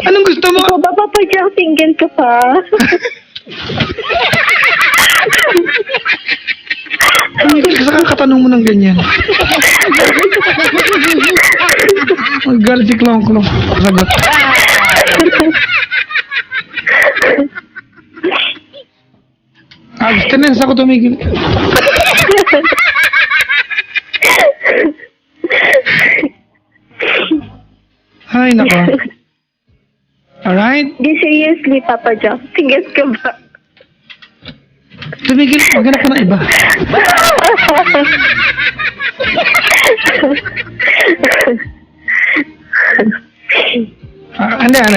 [SPEAKER 1] Anong gusto mo?
[SPEAKER 2] Ikaw ba, Papa Jack, single ka pa?
[SPEAKER 1] Saka katanong mo ng ganyan. Magalit si Klong Klong. Sagot. Gusto na sa ako tumigil. Ay, nako. Alright?
[SPEAKER 2] Di seriously, Papa Jack, single ka ba?
[SPEAKER 1] Tumigil. Maghanap ka ng iba.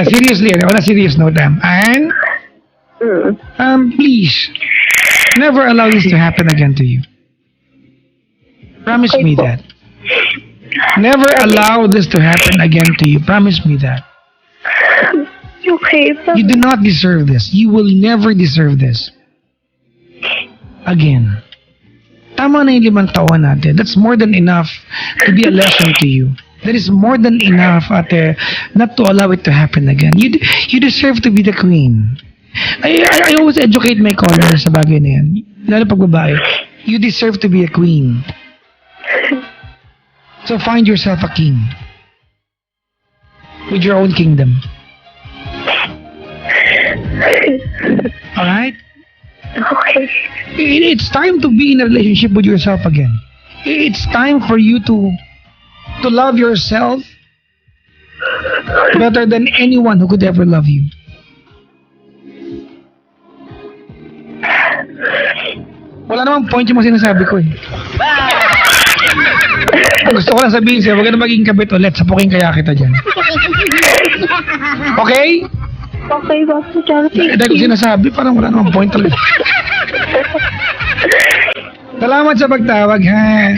[SPEAKER 1] Seriously, on a serious note, and please, never allow this to happen again to you. Promise me that. Never allow this to happen again to you. Promise me that.
[SPEAKER 2] Okay, Papa.
[SPEAKER 1] You do not deserve this. You will never deserve this. Again. Tama na yung 5 taon natin. That's more than enough to be a lesson to you. That is more than enough, ate, not to allow it to happen again. You deserve to be the queen. I always educate my callers sa bagay na yan. Lalo pag babae. You deserve to be a queen. So find yourself a king. With your own kingdom. Alright?
[SPEAKER 2] Okay.
[SPEAKER 1] It's time to be in a relationship with yourself again. It's time for you to love yourself better than anyone who could ever love you. Wala namang point yung mga sinasabi ko eh. Gusto ko lang sabihin sa'yo, huwag ka na maging kabit ulit, sapukin kaya kita dyan. Okay?
[SPEAKER 2] Okay, Papa Jack.
[SPEAKER 1] Dahil ko sinasabi, parang wala namang point talaga. Salamat sa pagtawag, ha?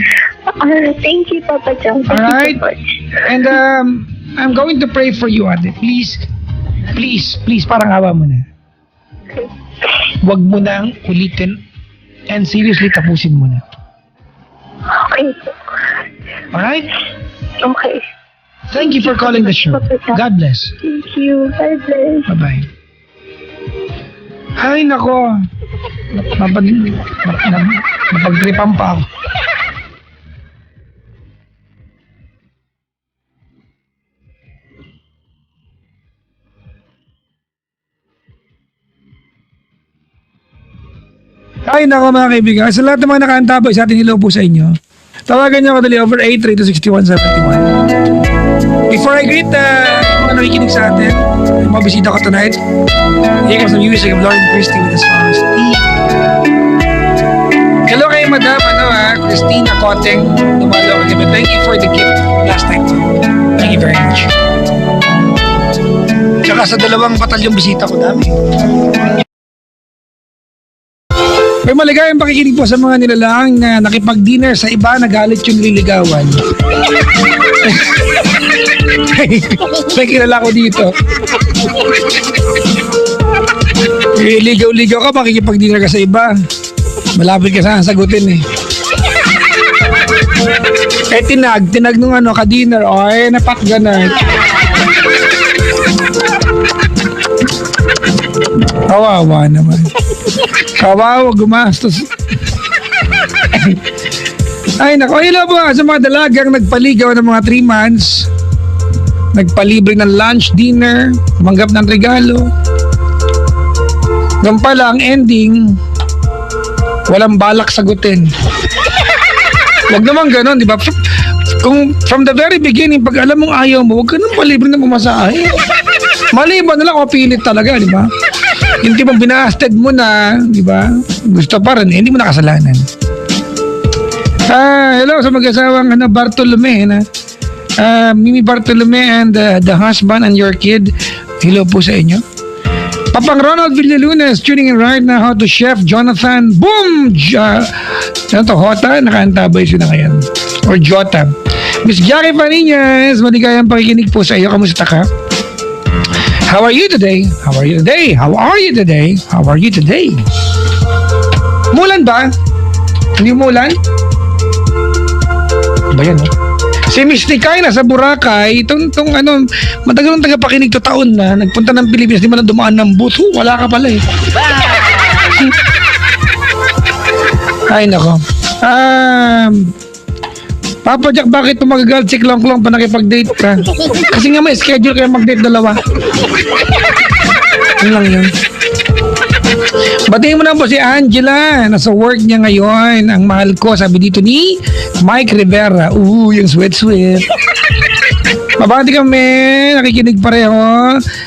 [SPEAKER 2] Thank you, Papa Jack. Thank
[SPEAKER 1] Alright?
[SPEAKER 2] you so much.
[SPEAKER 1] And I'm going to pray for you, ate. Please, parang awa mo na. Huwag mo nang ulitin and seriously tapusin mo na.
[SPEAKER 2] Okay.
[SPEAKER 1] Alright?
[SPEAKER 2] Okay.
[SPEAKER 1] Thank you for calling the show. God bless.
[SPEAKER 2] Thank you. God bless.
[SPEAKER 1] Bye-bye. Ay, nako. Mapagtripan pa ako. Ay, nako mga kaibigan. Sa lahat ng mga nakaantabay sa atin, hello po sa inyo. Tawagan niyo ako dali over 8326171. Before I greet yung mga nakikinig sa atin, yung mga bisita ko tonight, here comes the music of Lauren Christie with the song Steve. Hello kay Madam, Christina Koteng, dumalo ka gabi. Thank you for the gift last night. Thank you very much. Tsaka sa 2 batalyong bisita ko, dami. May maligayang pakikinig po sa mga nilalang na nakipag-dinner sa iba, nagalit yung liligawan. May kilala ko dito. Ligaw-ligaw ka, makikipag-dinner ka sa iba. Malapit ka sana sagutin eh. Tinag nung ka-dinner, napakga na. Kawawa naman. Kawawa, gumastos. Ay, nako. Hello po sa mga dalagang nagpaligaw ng mga 3 months. Nagpalibre ng lunch, dinner, manggap ng regalo. Ganun pala ang ending, walang balak sagutin. Huwag naman ganun, di ba? Kung from the very beginning, pag alam mong ayaw mo, huwag ka nang palibre ng pumasahe. Maliban na lang kung pilit talaga, di ba? Hindi mo binasted mo na, di ba? Gusto pa rin, hindi mo nakasalanan. Hello sa mag-asawang Bartolome na Mimi Bartolome and the husband and your kid. Hello po sa inyo. Papang Ronald Villalunas tuning in right now. How to Chef Jonathan. Boom! Ano to? Hota? Nakaantabay sila ngayon. Or Jota. Miss Jackie Paninas, maligayang pakikinig po sa iyo. Kamusta ka? How are you today? How are you today? How are you today? How are you today? Mulan ba? Hindi mulan? Ba yan, no? Si Miss Tikay nasa Boracay, itong ano, matagal ng tagapakinig to taon na, nagpunta ng Pilipinas, di man na dumaan ng buto, wala ka pala eh. Ay, nako. Papa Jack, bakit tumagagal si Klong-Klong pa nakipag-date ka? Kasi nga may schedule kayo mag-date dalawa. Yun lang yun. Batiin mo na po si Angela. Nasa work niya ngayon. Ang mahal ko, sabi dito ni Mike Rivera. Yung sweet. Mabati kami. Nakikinig pareho.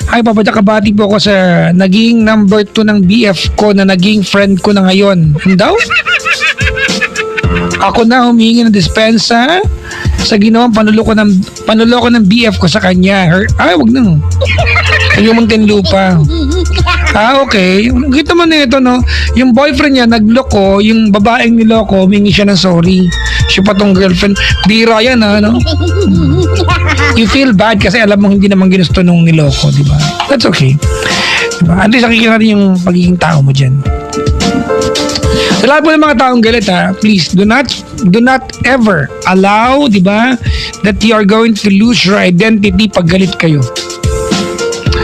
[SPEAKER 1] Ay, papadya, kabati po ako sa naging number 2 ng BF ko na naging friend ko na ngayon. Ano daw? Ako na humingi ng dispensa sa ginawang panuloko ng BF ko sa kanya. Wag na. Yung Muntinlupa. Okay. Kita mo na ito, no? Yung boyfriend niya, nagloko, yung babaeng niloko, humingi siya ng sorry. Siya pa tong girlfriend. Bira yan, no? You feel bad kasi alam mo hindi naman ginusto nung niloko, di ba? That's okay. Diba? At least nakikita rin yung pagiging tao mo dyan. Sa lahat po ng mga taong galit, please do not ever allow, di ba, that you are going to lose your identity pag galit kayo.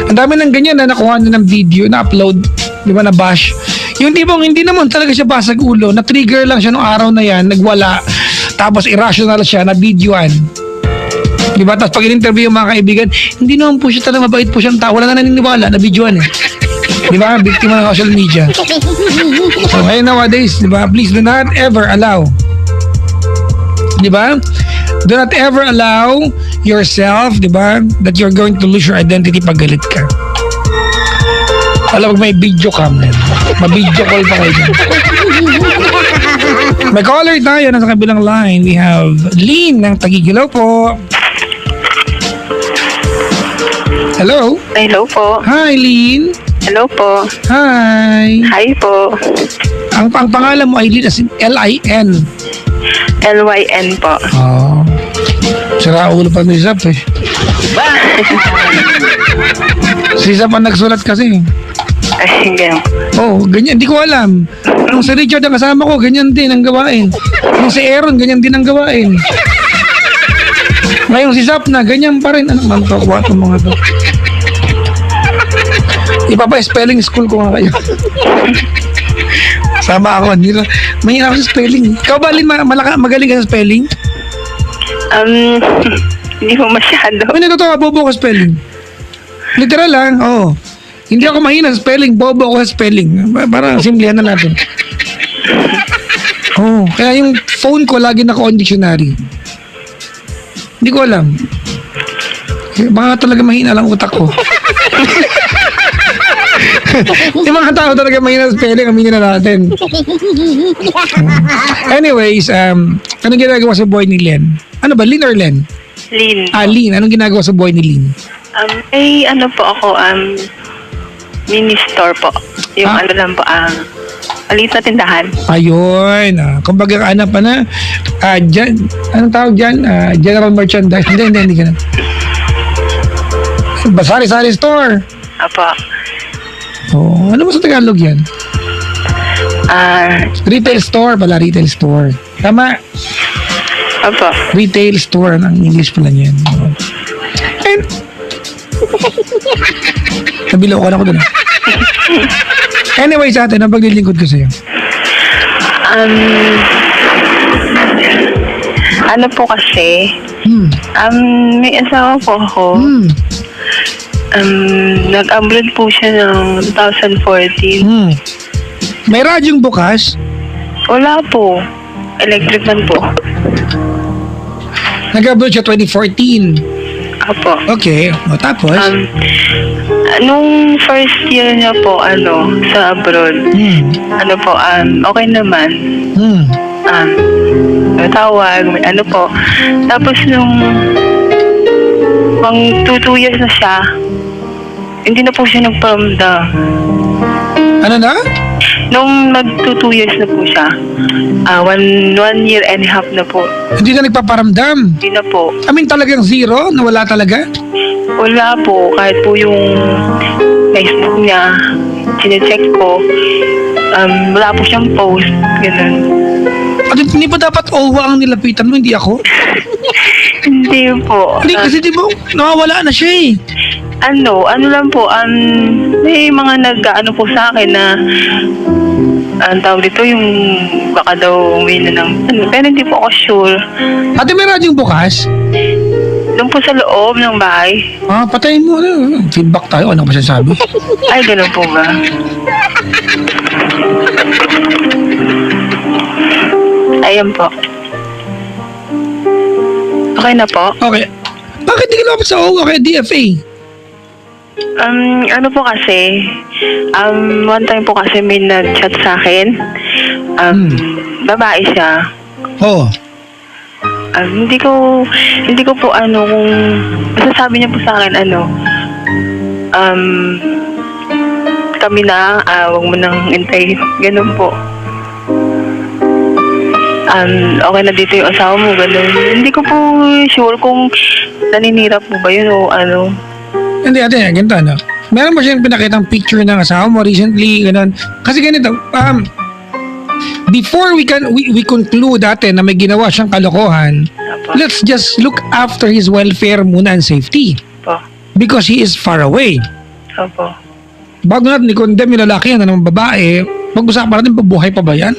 [SPEAKER 1] Ang dami ng ganyan na nakuha na ng video, na-upload, di ba, na bash. Yung tipong hindi naman talaga siya basag ulo, na-trigger lang siya nung araw na yan, nagwala, tapos irrational siya, na-videoan. Di ba? Tapos pag in-interview yung mga kaibigan, hindi naman po siya talaga mabait po siyang tao, wala na naniniwala, na-videoan eh. Di ba? Biktima ng social media. So, ngayon nowadays, di ba? Please do not ever allow. Di ba? Do not ever allow yourself, di ba, that you're going to lose your identity pag galit ka. Alam mo, may video cam na. Ma-video call pa kayo dyan. May caller tayo na sa kabilang line. We have Lynn ng Taguig. Hello po. Hello?
[SPEAKER 2] Hello po.
[SPEAKER 1] Hi, Lynn.
[SPEAKER 2] Hello po.
[SPEAKER 1] Hi.
[SPEAKER 2] Hi po.
[SPEAKER 1] Ang pangalan mo ay Lynn, as in L-I-N.
[SPEAKER 2] LYN po.
[SPEAKER 1] Oh. Sira ulo pa ni Zap eh. Si Zap ang nagsulat kasi.
[SPEAKER 2] Ay, ganyan.
[SPEAKER 1] Oh, ganyan. Hindi ko alam. Nung si Richard ang kasama ko, ganyan din ang gawain. Nung si Aaron, ganyan din ang gawain. Ngayon si Zap na, ganyan pa rin. Ano man to? Kuha itong mga to. Ipapa-spelling school ko nga kayo. Sama ako. Mahirap ako sa spelling. Ikaw ba, Lynn, magaling ka sa spelling?
[SPEAKER 2] Hindi po masyado.
[SPEAKER 1] Ano totoo, bobo ko sa spelling. Literal lang, oo. Hindi ako mahina sa spelling, bobo ako sa spelling. Parang simplihan na natin. Oo, kaya yung phone ko lagi naka-on dictionary. Hindi ko alam. Baka talaga mahina lang utak ko. Yung mga tao talaga mahina sa spelling, aminin na natin. Anyways, anong ginagawa sa boy ni Len? Ano ba, Lynn or Len?
[SPEAKER 2] Lynn.
[SPEAKER 1] Lynn. Anong ginagawa sa boy ni Lynn?
[SPEAKER 2] Ano po ako, mini store po. Yung ano lang po, maliit na tindahan.
[SPEAKER 1] Ayun. Kumbaga, ano pa na? Anong tawag dyan? General merchandise. Hindi ka na. Sari-sari store.
[SPEAKER 2] Apo.
[SPEAKER 1] Oh, ano ba sa Tagalog yan? Retail store pala, retail store. Tama.
[SPEAKER 2] Apo.
[SPEAKER 1] Retail store, ang English pala niyan. And, nabilaw ko na ako doon. Anyway, sa atin, ang paglilingkod ko sa'yo.
[SPEAKER 2] Ano po kasi, may asawa po ako. Nag-abroad po siya ng 2014.
[SPEAKER 1] May radyong bukas?
[SPEAKER 2] Wala po. Electric man po.
[SPEAKER 1] Nag-abroad siya 2014.
[SPEAKER 2] Apo.
[SPEAKER 1] Okay. O, tapos?
[SPEAKER 2] Nung first year niya po, sa abroad, okay naman. Tawag, tapos nung Pang 2 years na siya. Hindi na po siya nagparamdam.
[SPEAKER 1] Ano na?
[SPEAKER 2] Nung nag-2 years na po siya, 1 year and a half na po.
[SPEAKER 1] Hindi na nagpaparamdam.
[SPEAKER 2] Hindi na po.
[SPEAKER 1] I mean, talagang zero? Nawala talaga?
[SPEAKER 2] Wala po. Kahit po yung Facebook niya, sinecheck ko, wala po siyang post. Ganun.
[SPEAKER 1] At hindi pa dapat OWA ang nilapitan mo, hindi ako?
[SPEAKER 2] Hindi po.
[SPEAKER 1] Hindi, kasi di ba, nawawala na siya eh.
[SPEAKER 2] Ano lang po, may mga nag-ano po sa akin na ang tawag dito yung baka daw may na ng pero hindi po ako sure.
[SPEAKER 1] Ate, may radyong bukas?
[SPEAKER 2] Doon po sa loob ng bahay.
[SPEAKER 1] Patayin mo. Feedback tayo. Ano ba siya sabi?
[SPEAKER 2] Ay, gano'n po ba? Ayan po. Okay na po.
[SPEAKER 1] Okay. Bakit di ka lumapit sa OWA kaya DFA?
[SPEAKER 2] Ano po kasi, one time po kasi may nag-chat sa akin. Babae siya.
[SPEAKER 1] Oo.
[SPEAKER 2] Hindi ko po kung masasabi niya po sa akin kami na, wag mo nang intay, ganun po. Okay na dito yung asawa mo, ganun. Hindi ko po sure kung naninira po ba yun o ano.
[SPEAKER 1] Hindi, ate, ganito, ano? Meron mo siyang pinakitang picture ng asawa mo recently, ganun. Kasi ganito, before we conclude ate na may ginawa siyang kalokohan,
[SPEAKER 2] Apo.
[SPEAKER 1] let's just look after his welfare muna and safety.
[SPEAKER 2] Po.
[SPEAKER 1] Because he is far away.
[SPEAKER 2] Opo.
[SPEAKER 1] Bago natin i-condemn yung lalaki yan ng babae, mag-usapan natin buhay pa ba yan?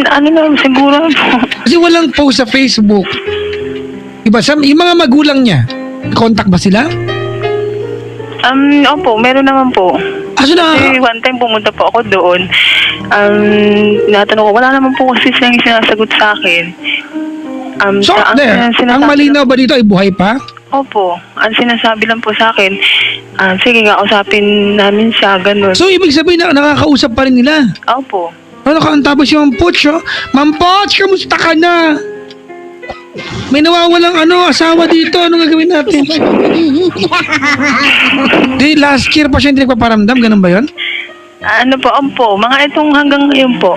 [SPEAKER 2] Ano na, siguro po.
[SPEAKER 1] Kasi walang post sa Facebook. Diba, yung mga magulang niya, contact ba sila?
[SPEAKER 2] Opo, meron naman po.
[SPEAKER 1] Aso na?
[SPEAKER 2] Kasi one time pumunta po ako doon. Natanong ko, wala naman po kasi silang sinasagot sa akin.
[SPEAKER 1] So, ang malinaw ba dito ay buhay pa?
[SPEAKER 2] Opo, ang sinasabi lang po sa akin, sige nga, usapin namin siya, ganun.
[SPEAKER 1] So, ibig sabihin na nakakausap pa rin nila.
[SPEAKER 2] Opo.
[SPEAKER 1] Ano ka, ang tapos yung Ma'am Poch, oh. Ma'am Poch, kamusta ka na? May nawawalang asawa dito. Anong gagawin natin? Di, last year pa siya hindi nagpaparamdam. Ganun ba yun?
[SPEAKER 2] Ano po, mga itong hanggang ngayon po.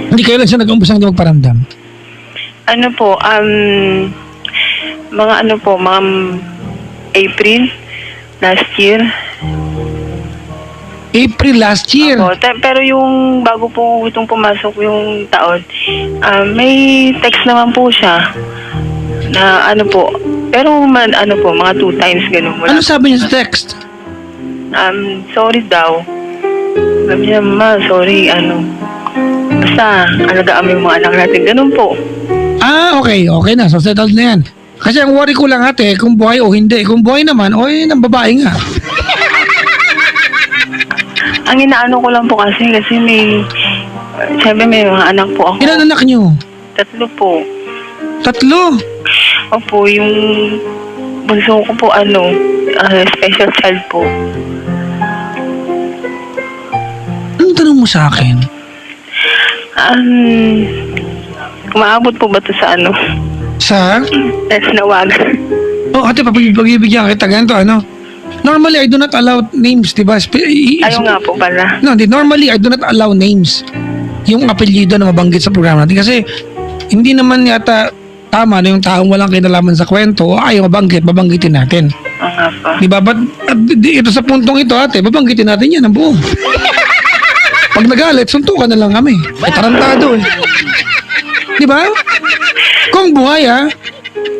[SPEAKER 1] Hindi kayo lang siya nag-umpisa hindi magparamdam.
[SPEAKER 2] Ano po, mga April last year.
[SPEAKER 1] April last year.
[SPEAKER 2] Opo, pero yung bago po itong pumasok yung taon, may text naman po siya na pero mga 2 times ganun.
[SPEAKER 1] Ano sabi niya sa text?
[SPEAKER 2] Sorry daw. Sabi niya, ma, sorry, basta, alagaan mo yung mga anak natin, ganun po.
[SPEAKER 1] Okay. Okay na. So, settled na yan. Kasi ang worry ko lang ate, kung buhay o hindi. Kung buhay naman, ng babae nga.
[SPEAKER 2] Ang inaano ko lang po kasi siyempre may mga anak po ako.
[SPEAKER 1] Ilan anak niyo?
[SPEAKER 2] 3 po.
[SPEAKER 1] 3?
[SPEAKER 2] Opo, yung bunso ko po special child po.
[SPEAKER 1] Anong tanong mo sa akin?
[SPEAKER 2] Umaabot po ba ito sa
[SPEAKER 1] Sa?
[SPEAKER 2] nawagan?
[SPEAKER 1] Ate, pagbibigyan kita ganito, Normally, I do not allow names, di ba?
[SPEAKER 2] Ayaw nga po pala.
[SPEAKER 1] No, normally, I do not allow names. Yung apelyido na mabanggit sa programa natin. Kasi, hindi naman yata tama na yung taong walang kinalaman sa kwento, ayaw babanggitin natin.
[SPEAKER 2] Oo nga po.
[SPEAKER 1] Di ba? But, ito sa puntong ito, ate, babanggitin natin yan ang buo. Pag nagalit, suntukan na lang kami. Tarantado eh. Di ba? Kung buhay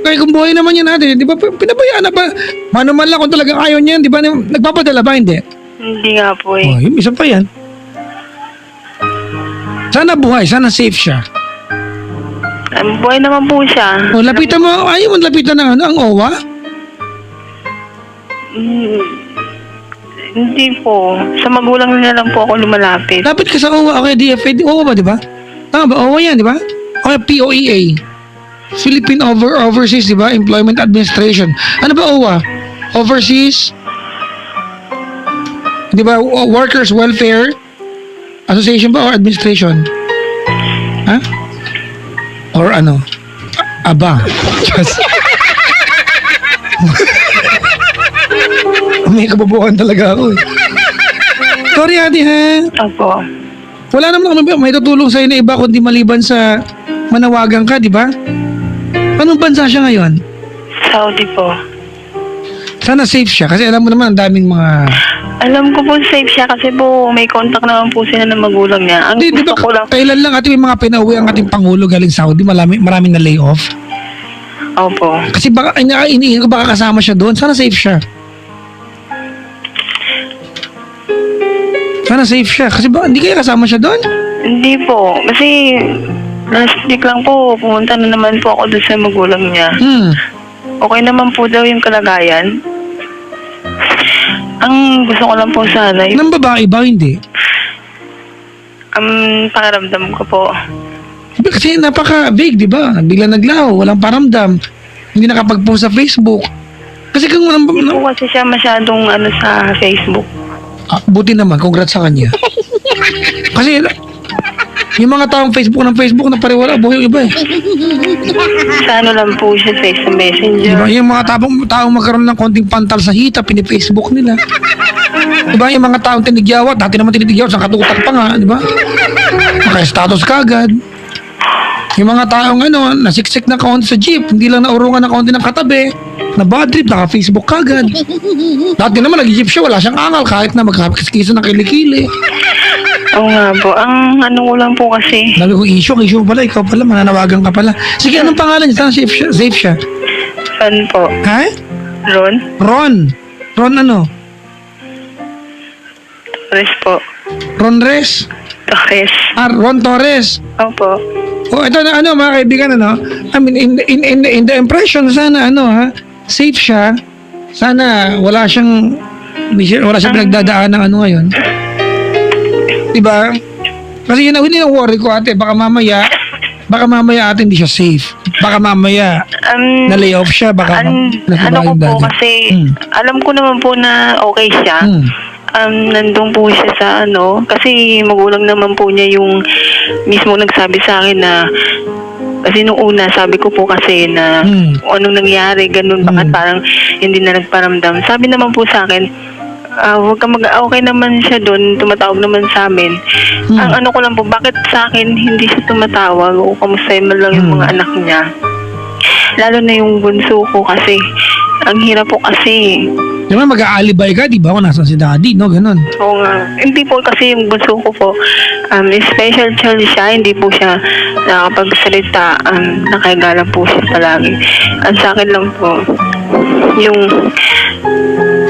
[SPEAKER 1] kaya kung buhay naman yan natin, di ba, pinabayaan na ba? Mano man lang kung talagang ayaw niyan, di ba, nagpapadala ba, hindi?
[SPEAKER 2] Hindi nga po eh.
[SPEAKER 1] Yung isa pa yan. Sana buhay, sana safe siya.
[SPEAKER 2] Buhay naman po siya.
[SPEAKER 1] Lapitan mo, ayaw mo lapitan ng ang OWA?
[SPEAKER 2] Hindi po. Sa magulang nila lang po ako lumalapit.
[SPEAKER 1] Lapit ka sa OWA, okay, DFA, OWA ba, di ba? Tama ba, OWA yan, di ba? Okay, POEA. Philippine Overseas, di ba? Employment Administration. Ano ba OWA? Overseas? Di ba? Workers Welfare Association ba or Administration? Or ano? Aba. Just... May kababuhan talaga ako eh. Sorry ate ha.
[SPEAKER 2] Opo.
[SPEAKER 1] Wala naman ako may tutulong sa'yo na iba kundi maliban sa manawagan ka, di ba? Anong bansa siya ngayon?
[SPEAKER 2] Saudi po.
[SPEAKER 1] Sana safe siya kasi alam mo naman ang daming mga...
[SPEAKER 2] Alam ko po safe siya kasi po may contact naman po sila ng magulang niya. Ang
[SPEAKER 1] Di ba
[SPEAKER 2] gusto ko lang...
[SPEAKER 1] kailan lang ate may mga pinauwi ang ating Pangulo galing Saudi, maraming na layoff.
[SPEAKER 2] Opo.
[SPEAKER 1] Kasi baka, iniingin ko baka kasama siya doon. Sana safe siya. Sana safe siya. Kasi ba, hindi kaya kasama siya doon?
[SPEAKER 2] Hindi po. Kasi last week lang po, pumunta na naman po ako doon sa magulang niya. Okay naman po daw yung kalagayan. Ang gusto ko lang po sana,
[SPEAKER 1] Nang babae ba? Hindi.
[SPEAKER 2] pakiramdam ko po.
[SPEAKER 1] Kasi napaka-vague, di ba? Bigla naglaho, walang paramdam. Hindi nakapag-post sa Facebook. Kasi kung walang...
[SPEAKER 2] Hindi po kasi siya masyadong sa Facebook.
[SPEAKER 1] buti naman, congrats sa kanya. Kasi yung mga taong Facebook ng Facebook na pariwala, buhay yung iba eh.
[SPEAKER 2] Sa lang po siya sa Messenger.
[SPEAKER 1] Diba? Yung mga taong magkaroon ng konting pantal sa hita, pini-Facebook nila. Diba? Yung mga taong tinigyawat, dati naman tinigyawat, sa katutak pa nga, diba? Naka-status kagad. Yung mga taong nasiksik na kaunti sa jeep, hindi lang naurungan na kaunti ng katabi, na bad trip, naka-Facebook kagad. Dati naman nag-jeep siya, wala siyang angal, kahit na magkakis-kisa ng kilikili.
[SPEAKER 2] Oo nga po. Ang ko lang po kasi,
[SPEAKER 1] Sabi ko, issue pala, ikaw pala, mananawagan ka pala. Sige, anong pangalan niya? Sana safe siya?
[SPEAKER 2] fan po.
[SPEAKER 1] Ha?
[SPEAKER 2] Ron?
[SPEAKER 1] Ron ano?
[SPEAKER 2] Torres po.
[SPEAKER 1] Ron Res?
[SPEAKER 2] Torres.
[SPEAKER 1] Ron Torres.
[SPEAKER 2] Opo.
[SPEAKER 1] Oh, ito na mga kaibigan, I mean, in the impression, sana safe siya. Sana wala siyang pinagdadaan ng ngayon. Diba? Kasi yun ang worry ko ate, baka mamaya ate hindi siya safe. Baka mamaya na-lay off siya, baka
[SPEAKER 2] ko po kasi, alam ko naman po na okay siya. Nandun po siya sa kasi magulang naman po niya yung mismo nagsabi sa akin na, kasi nung una sabi ko po kasi na anong nangyari, ganun, bakit parang hindi na nagparamdam. Sabi naman po sa akin, huwag ka okay naman siya doon, tumatawag naman sa amin. Ang ko lang po, bakit sa akin hindi siya tumatawag o kamusta man lang yung mga anak niya. Lalo na yung bunso ko kasi, ang hirap po kasi.
[SPEAKER 1] Diba mag-aalibay ka, di ba? Kung nasan si daddy, no? Ganon.
[SPEAKER 2] Oo nga. Hindi po kasi yung bunso ko po, special child siya, hindi po siya nakapagsalita, nakaiga lang po siya palagi. Ang sa akin lang po,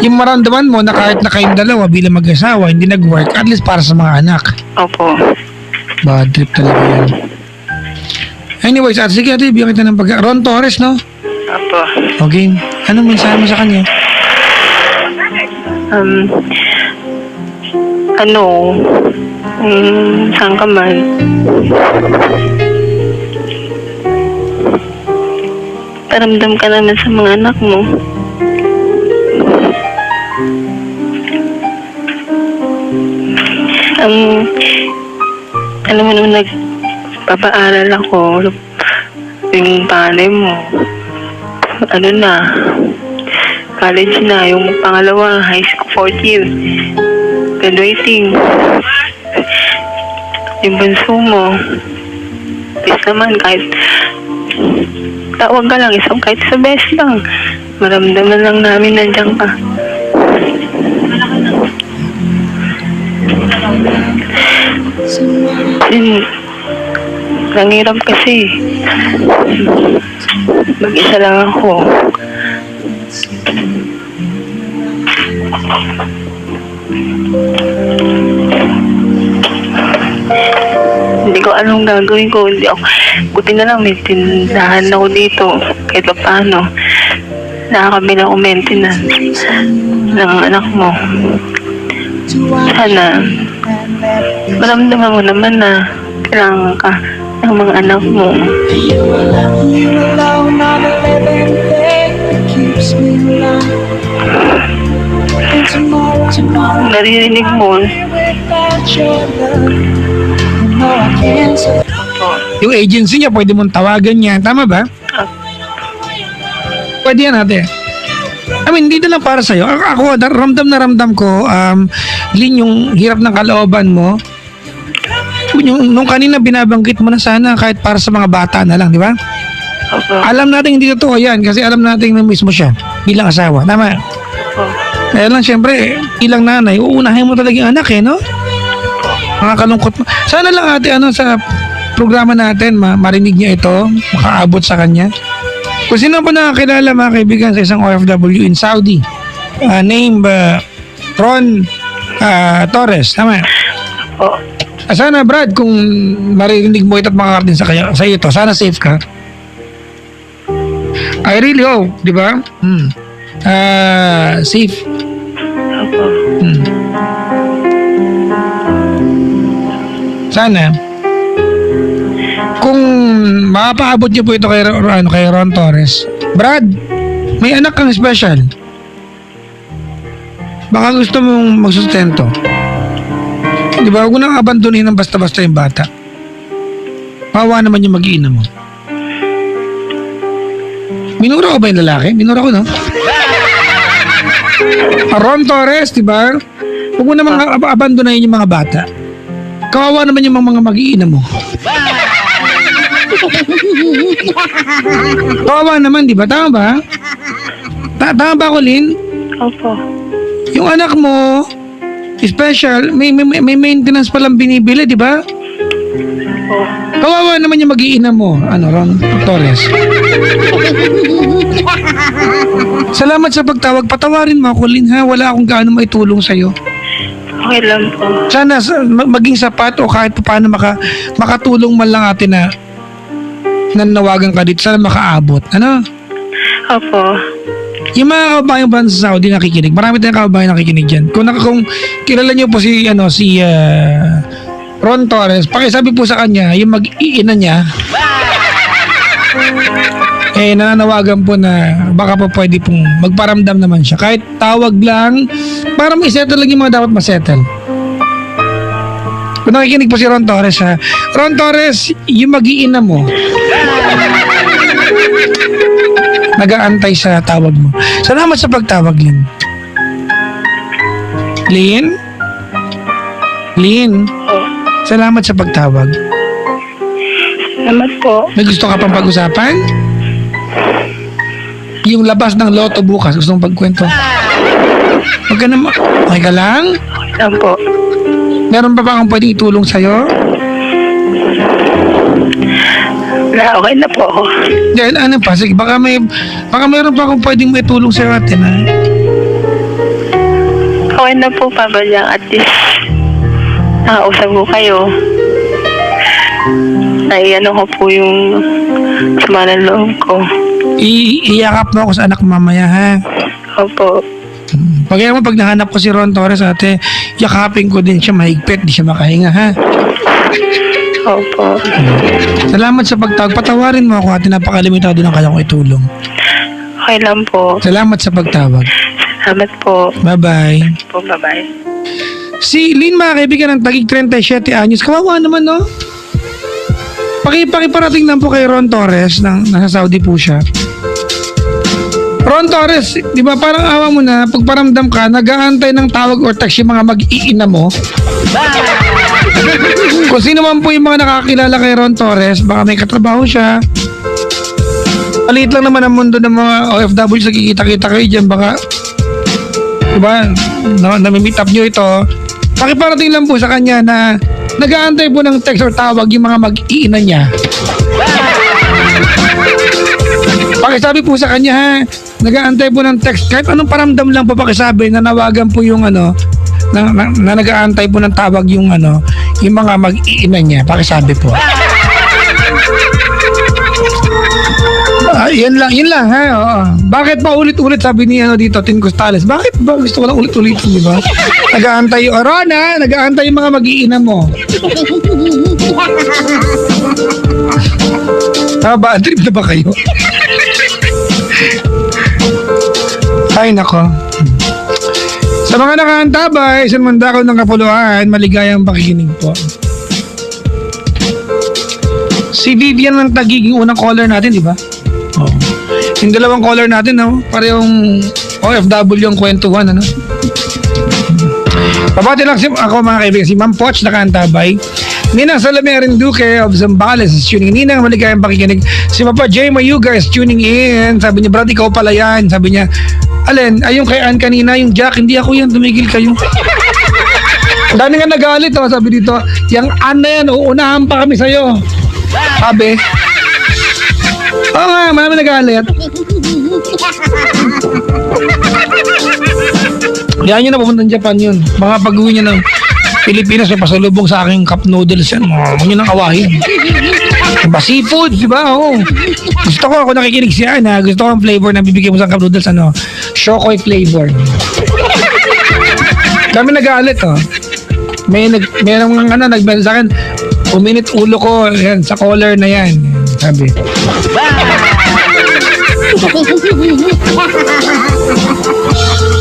[SPEAKER 1] yung maramdaman mo na kahit na kayong dalawa bilang mag-asawa, hindi nag-work, at least para sa mga anak.
[SPEAKER 2] Opo.
[SPEAKER 1] Bad trip talaga yan. Anyways, sige ate, bigyan kita ng Ron Torres, no?
[SPEAKER 2] Opo.
[SPEAKER 1] Okay. Anong mensahe mo sa kanya?
[SPEAKER 2] Saan ka man? Paramdam ka naman sa mga anak mo. Alam mo naman, nagpapaaral ako. Yung panganay mo, college na. Yung pangalawa, high school, 4th year. Graduating. Yung bunso mo, please naman, kahit tawag ka lang, kahit sa best lang. Maramdaman lang namin nandiyan ka. Nanghirap kasi. Mag-isa lang ako. Hindi ko anong gagawin ko. Hindi ako. Buti na lang may tindahan ako dito. Kahit pa paano. Nakakabili ako maintenance ng anak mo. Sana maramdaman mo naman na kailangan ka ng mga anak mo.
[SPEAKER 3] You alone are the living thing that keeps me alive. And tomorrow
[SPEAKER 2] Naririnig mo.
[SPEAKER 3] without your love, you know I can't survive.
[SPEAKER 1] Yung agency niya, pwede mong tawagan niya. Tama ba? Pwede yan ate. I mean, hindi na lang para sa'yo. Ako, ramdam na ramdam ko, Lin, yung hirap ng kalooban mo. Nung kanina binabanggit mo na sana kahit para sa mga bata na lang, di ba?
[SPEAKER 2] Opo.
[SPEAKER 1] Alam natin hindi totoo yan kasi alam natin na mismo siya bilang asawa. Tama?
[SPEAKER 2] Opo.
[SPEAKER 1] Kaya lang, syempre, bilang nanay, uunahin mo talaga yung anak no? Makakalungkot mo. Sana lang ate, sa programa natin, marinig niya ito, makaabot sa kanya. Kung sino pa nakakilala mga kaibigan sa isang OFW in Saudi, named Ron Torres, tama?
[SPEAKER 2] Opo.
[SPEAKER 1] Sana Brad, kung marinig mo ito at makakarating sa iyo ito, sana safe ka. I really hope, di ba? Safe.
[SPEAKER 2] Opo.
[SPEAKER 1] Sana. Kung mapaabot niyo po ito kay Ron Torres, Brad, may anak kang special. Baka gusto mong magsustento. Di ba? Huwag mo nang abandonin ng basta-basta yung bata. Kawawa naman yung mag-iina mo. Minura ko ba yung lalaki? Minura ko, no? Ron Torres, di ba? Huwag mo namang abandonahin yung mga bata. Kawawa naman yung mga mag-iina mo. Kawawa naman, di ba? Tama ba? Tama ba ako, Lin?
[SPEAKER 2] Opo.
[SPEAKER 1] Yung anak mo, special, may maintenance palang binibili, di ba?
[SPEAKER 2] Opo.
[SPEAKER 1] Kawawa naman yung mag-iina mo, Ron Torres. Salamat sa pagtawag. Patawarin mo ako, Lin, ha? Wala akong gaano maitulong sa'yo.
[SPEAKER 2] Okay lang po.
[SPEAKER 1] Sana maging sapat o kahit paano makatulong man lang ate na nanawagan ka dito. Sana makaabot. Ano?
[SPEAKER 2] Opo.
[SPEAKER 1] Yung mga kababayan ba sa Saudi nakikinig? Marami tayong kababayan nakikinig dyan. Kung kilala nyo po si Ron Torres, pakisabi po sa kanya, yung mag-iina niya, nananawagan po na baka po pwede pong magparamdam naman siya. Kahit tawag lang, para ma-settle lang yung mga dapat ma-settle. Kung nakikinig po si Ron Torres, ha? Ron Torres, yung mag-iina mo, nag-aantay sa tawag mo. Salamat sa pagtawag, Lin. Lin? Lin? Salamat sa pagtawag.
[SPEAKER 2] Salamat po.
[SPEAKER 1] May gusto ka pang pag-usapan? Yung labas ng loto bukas, gusto mong pagkwento? Huwag ka naman. Okay ka lang?
[SPEAKER 2] Okay lang po.
[SPEAKER 1] Meron pa ba akong pwedeng itulong sa'yo?
[SPEAKER 2] Wala, okay na po.
[SPEAKER 1] Dahil ano pa, sige, baka meron pa akong pwedeng maitulong sa'yo atin, ha?
[SPEAKER 2] Okay na po, Papa Jang. At least, nakausap ko kayo. Naiano ko po yung sama ng loob ko.
[SPEAKER 1] Iyakap mo ako sa anak mamaya, ha?
[SPEAKER 2] Opo.
[SPEAKER 1] Pag nahanap ko si Ron Torres, ate, yakapin ko din siya mahigpit, di siya makahinga, ha?
[SPEAKER 2] Opo.
[SPEAKER 1] Salamat sa pagtawag. Patawarin mo ako, ate, napakalimitado ng kaya kong itulong.
[SPEAKER 2] Okay lang po.
[SPEAKER 1] Salamat sa pagtawag.
[SPEAKER 2] Salamat po.
[SPEAKER 1] Bye-bye.
[SPEAKER 2] Po, bye-bye.
[SPEAKER 1] Si Lin, mga kaibigan ng tagig 37 anyos, kawawa naman, no? Pakiparating lang po kay Ron Torres, nasa Saudi po siya. Ron Torres, di ba parang awa mo na, pagparamdam ka, nag-aantay ng tawag or text yung mga mag-iina mo. Kung sino man po yung mga nakakilala kay Ron Torres, baka may katrabaho siya. Maliit lang naman ang mundo ng mga OFW, sa kikita-kita kayo dyan, baka, di ba, nami-meet up nyo ito. Pakiparating lang po sa kanya na nag-aantay po ng text or tawag yung mga mag-iina niya. Pakisabi po sa kanya, ha, nag-aantay po ng text, kahit anong paramdam lang po pakisabi, nanawagan po yung na nag-aantay po ng tawag yung yung mga mag-iina niya. Pakisabi po. Yun lang, ha. Oo. Bakit pa ulit-ulit sabi ni dito, Tin Costales? Bakit ba gusto ko lang ulit-ulit, di ba? Nag-aantay yung Rona, nag-aantay yung mga mag-iina mo. Ba, trip na ba kayo? Ay, nako. Sa mga nakaantabay, isang mandakaw ng Kapuluan, maligayang pakikinig po. Si Vivian ang tagiging unang caller natin, di ba? Oh. Yung dalawang caller natin, no? Parehong OFW yung kwentuhan, ano? Pabati lang ako mga kaibigan, si Ma'am Poch nakaantabay. Ninang Salamerin Duque of Zambales is tuning in. Ninang maligayang pakikinig. Si Papa Jay Mayuga is tuning in. Sabi niya, Brad, ikaw pala yan. Sabi niya, alin, ayong kay Ann kanina, yung Jack, hindi ako yan, tumigil kayo. Dami nga nagalit, oh, sabi dito, yung Ann na yan, uunahan pa kami sa'yo. Sabi. Oo nga, marami nagalit. Yan yun na pupunta ng Japan yun. Mga pag-uwi niya ng Pilipinas, may pasalubong sa aking cup noodles yan. Huwag nyo nang awahin. Diba, seafood, di ba? Oo. Gusto ko, ako nakikinig siya na gusto ko ang flavor na bibigyan mo sa cup noodles, ano, shokoy flavor. Kami nag-aalit, oh. Merong ano, nag-message sa akin, uminit ulo ko, yan, sa collar na yan. Sabi.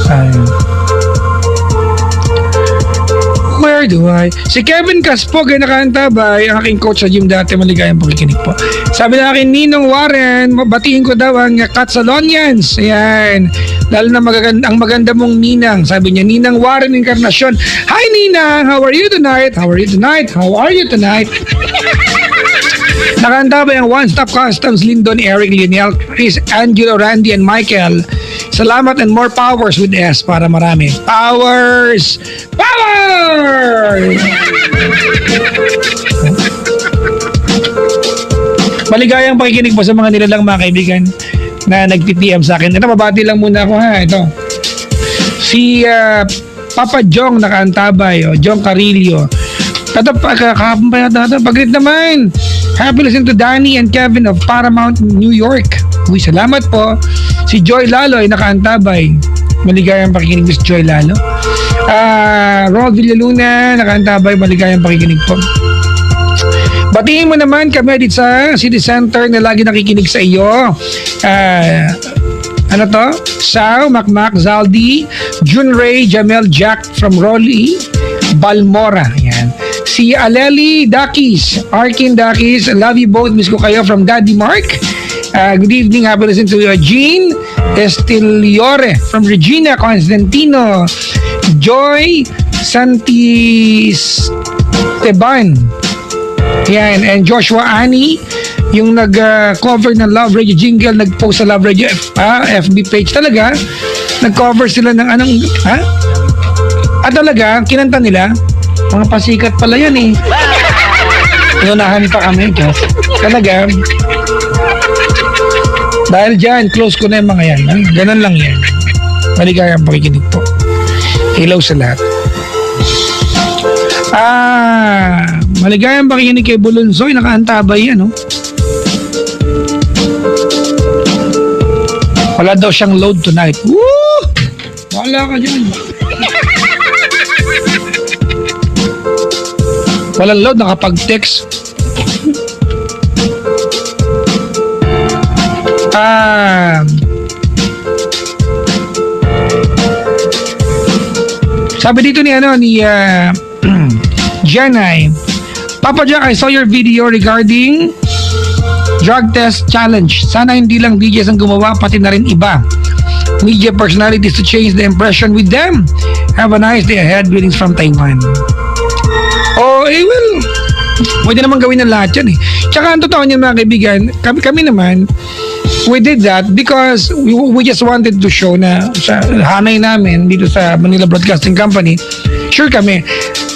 [SPEAKER 1] Ayun. Where do I? Si Kevin Caspog ay nakaantabay, ang aking coach sa gym dati, maligayang pakikinig po. Sabi na akin, Ninong Warren, batiin ko daw ang Catsalonians. Ayan. Lalo na ang maganda mong Ninang. Sabi niya, Ninang Warren Encarnacion. Hi Ninang, how are you tonight? How are you tonight? How are you tonight? Nakaantabay ang One Stop Customs, Lyndon, Eric, Lionel, Chris, Angelo, Randy, and Michael. Salamat and more powers with S para marami. Powers! Powers! Maligayang pakikinig po sa mga nilalang mga kaibigan na nag-PM sa akin. Ito, mabati lang muna ako ha. Ito. Si Papa Jong nakaantabay. Jong Carillo. Ito, kahapon pa yata ito. Pag-greet naman. Happy listen to Danny and Kevin of Paramount, New York. Uy, salamat po. Si Joy Lalo ay nakaantabay. Maligayang pakikinig, Miss Joy Lalo. Rod Villaluna, nakaantabay. Maligayang pakikinig po. Batiin mo naman kami dito sa City Center na lagi nakikinig sa iyo. Ano to? Sao, Macmac, Zaldi, Junray, Jamel, Jack from Rolly, Balmora. Yan. Si Aleli Dakis, Arkin Dakis, love you both. Miss ko kayo from Daddy Mark. Good evening, happy listen to Jean Estiliore from Regina Constantino, Joy Santisteban. Yan, and Joshua Ani, yung nag-cover ng Love Radio jingle, nag-post sa Love Radio FB page talaga. Nag-cover sila ng anong, ha? At talaga, kinanta nila, mga pasikat pala yan eh. Inunahan pa kami, guys. Talaga. Dahil dyan, close ko na yung mga yan. Ha? Ganun lang yan. Maligayang pakikinig po. Hello sa lahat. Maligayang pakikinig kay Bulunsoy. Nakaantabay yan, no? Wala daw siyang load tonight. Woo! Wala ka dyan. Walang load, nakapag-text. Sabi dito ni Janay, Papa Jack, I saw your video regarding drug test challenge. Sana hindi lang DJs ang gumawa, pati na rin iba. Media personalities to change the impression with them. Have a nice day ahead. Greetings from Taiwan. Oh, well, pwede naman gawin ng lahat yan eh. Tsaka ang totoo niyan mga kaibigan, kami naman, we did that because we just wanted to show na sa hanay namin dito sa Manila Broadcasting Company, sure kami,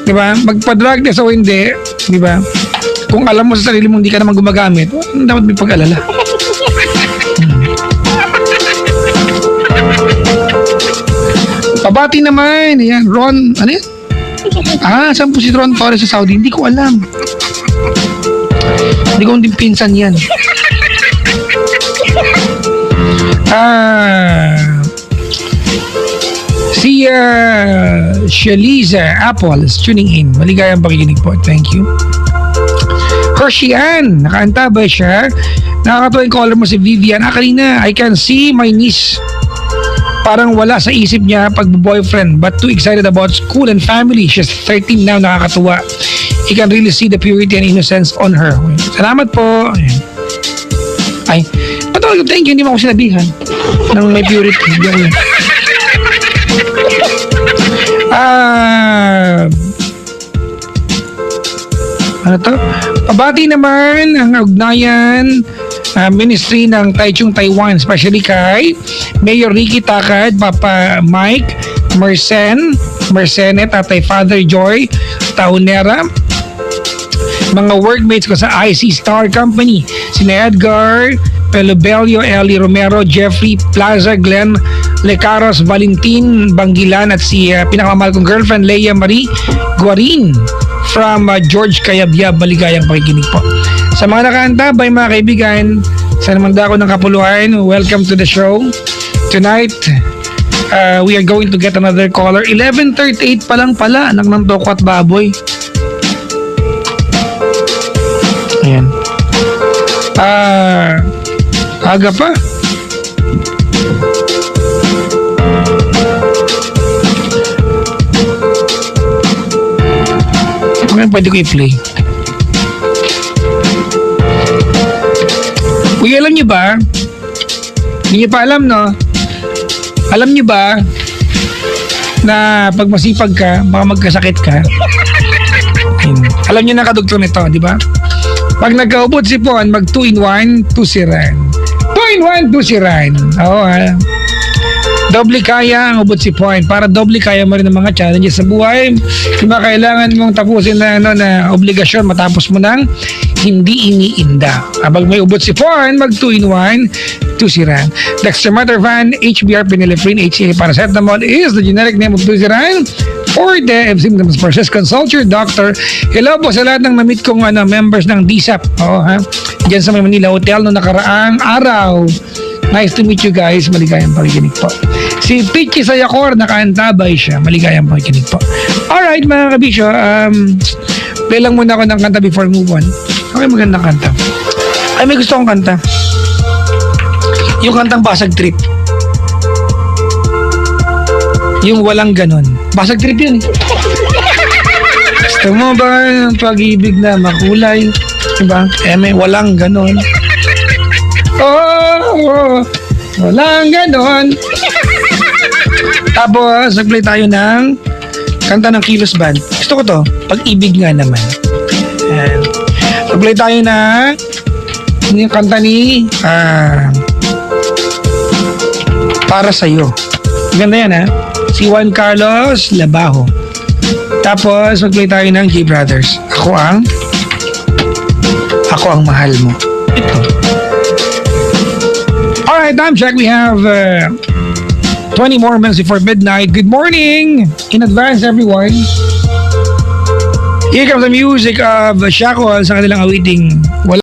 [SPEAKER 1] di ba? Magpa-drug test o hindi, di ba? Kung alam mo sa sarili mo hindi ka naman gumagamit, dapat may pag-alala. Pabati naman, yan, Ron, ano yan? Saan po si Ron Torres sa Saudi? Hindi ko alam. Hindi ko din pinsan yan. Si Shaliza Apple is tuning in. Maligayang pakikinig po. Thank you. Hershey Ann, nakaantabay siya. Nakakatuwa yung caller mo si Vivian. Kanina, I can see my niece. Parang wala sa isip niya pag-boyfriend but too excited about school and family. She's 13 now, nakakatuwa. You can really see the purity and innocence on her. Salamat po. Ay, thank you, hindi mo ako sinabihan ng may purity. Ano to? Pabati naman ang ugnayan ministry ng Taichung Taiwan, especially kay Mayor Ricky Takad, Papa Mike Mercene, Tatay Father Joy Taunera, mga workmates ko sa IC Star Company, sina Edgar Pelobelio, Eli Romero, Jeffrey Plaza, Glenn Lecaros, Valentin Bangilan, at si pinakamamahal kong girlfriend Leia Marie Guarin from George Cayabyab. Maligayang pakikinig po. Sa mga nakaantabay mga kaibigan, sa namanda ako ng kapuluhan, welcome to the show. Tonight, we are going to get another caller. 11:38 pa lang pala, anak ng toko at baboy. Ayan. Aga pa. Ngayon pwede ko i-play. Uy, alam nyo ba? Hindi nyo pa alam, no? Alam nyo ba na pag masipag ka, baka magkasakit ka? Alam nyo na kadugtong nito, di ba? Pag nagkaubot si Pon, mag 2-in-1, 2 siran. 2-in-1, 2 siran. Oo, ha? Doble kaya ang ubot si Point. Para doble kaya mo rin ang mga challenges sa buhay. Kung kailangan mong tapusin na, na obligasyon matapos mo nang hindi iniinda. Abag may ubot si Point, mag 2-in-1, 2 siran. Dextromethorphan, HBr, Phenylephrine, HCA, Paracetamol is the generic name of 2 siran. For the symptoms process, consult your doctor. Hello po sa lahat ng namit kong members ng DSAP. Oo, ha? Diyan sa Manila Hotel noong nakaraang araw. Nice to meet you guys. Maligayang pakikinig po. Si Pichi Sayakor, nakaantabay siya. Maligayang pakikinig po. Alright mga kabisyo, play lang muna ako ng kanta before move on. Okay, magandang kanta. Ay, may gusto kong kanta. Yung kantang Basag Trip. Yung walang ganon. Basag Trip yun. Gusto mo ba ng pag-ibig na makulay? Diba? May walang ganon. Oh, walang ganon. Tapos, nag-play tayo ng kanta ng Kilos Band. Gusto ko to, pag-ibig nga naman. Ayan. Nag-play tayo na yung kanta ni Para Sa'yo. Ganda yan, ha? Si Juan Carlos Labajo. Tapos, mag-play tayo ng J Brothers. Ako ang mahal mo. Ito. Alright, time check. We have 20 more minutes before midnight. Good morning in advance, everyone. Here comes the music of Shackle sa kanilang awiting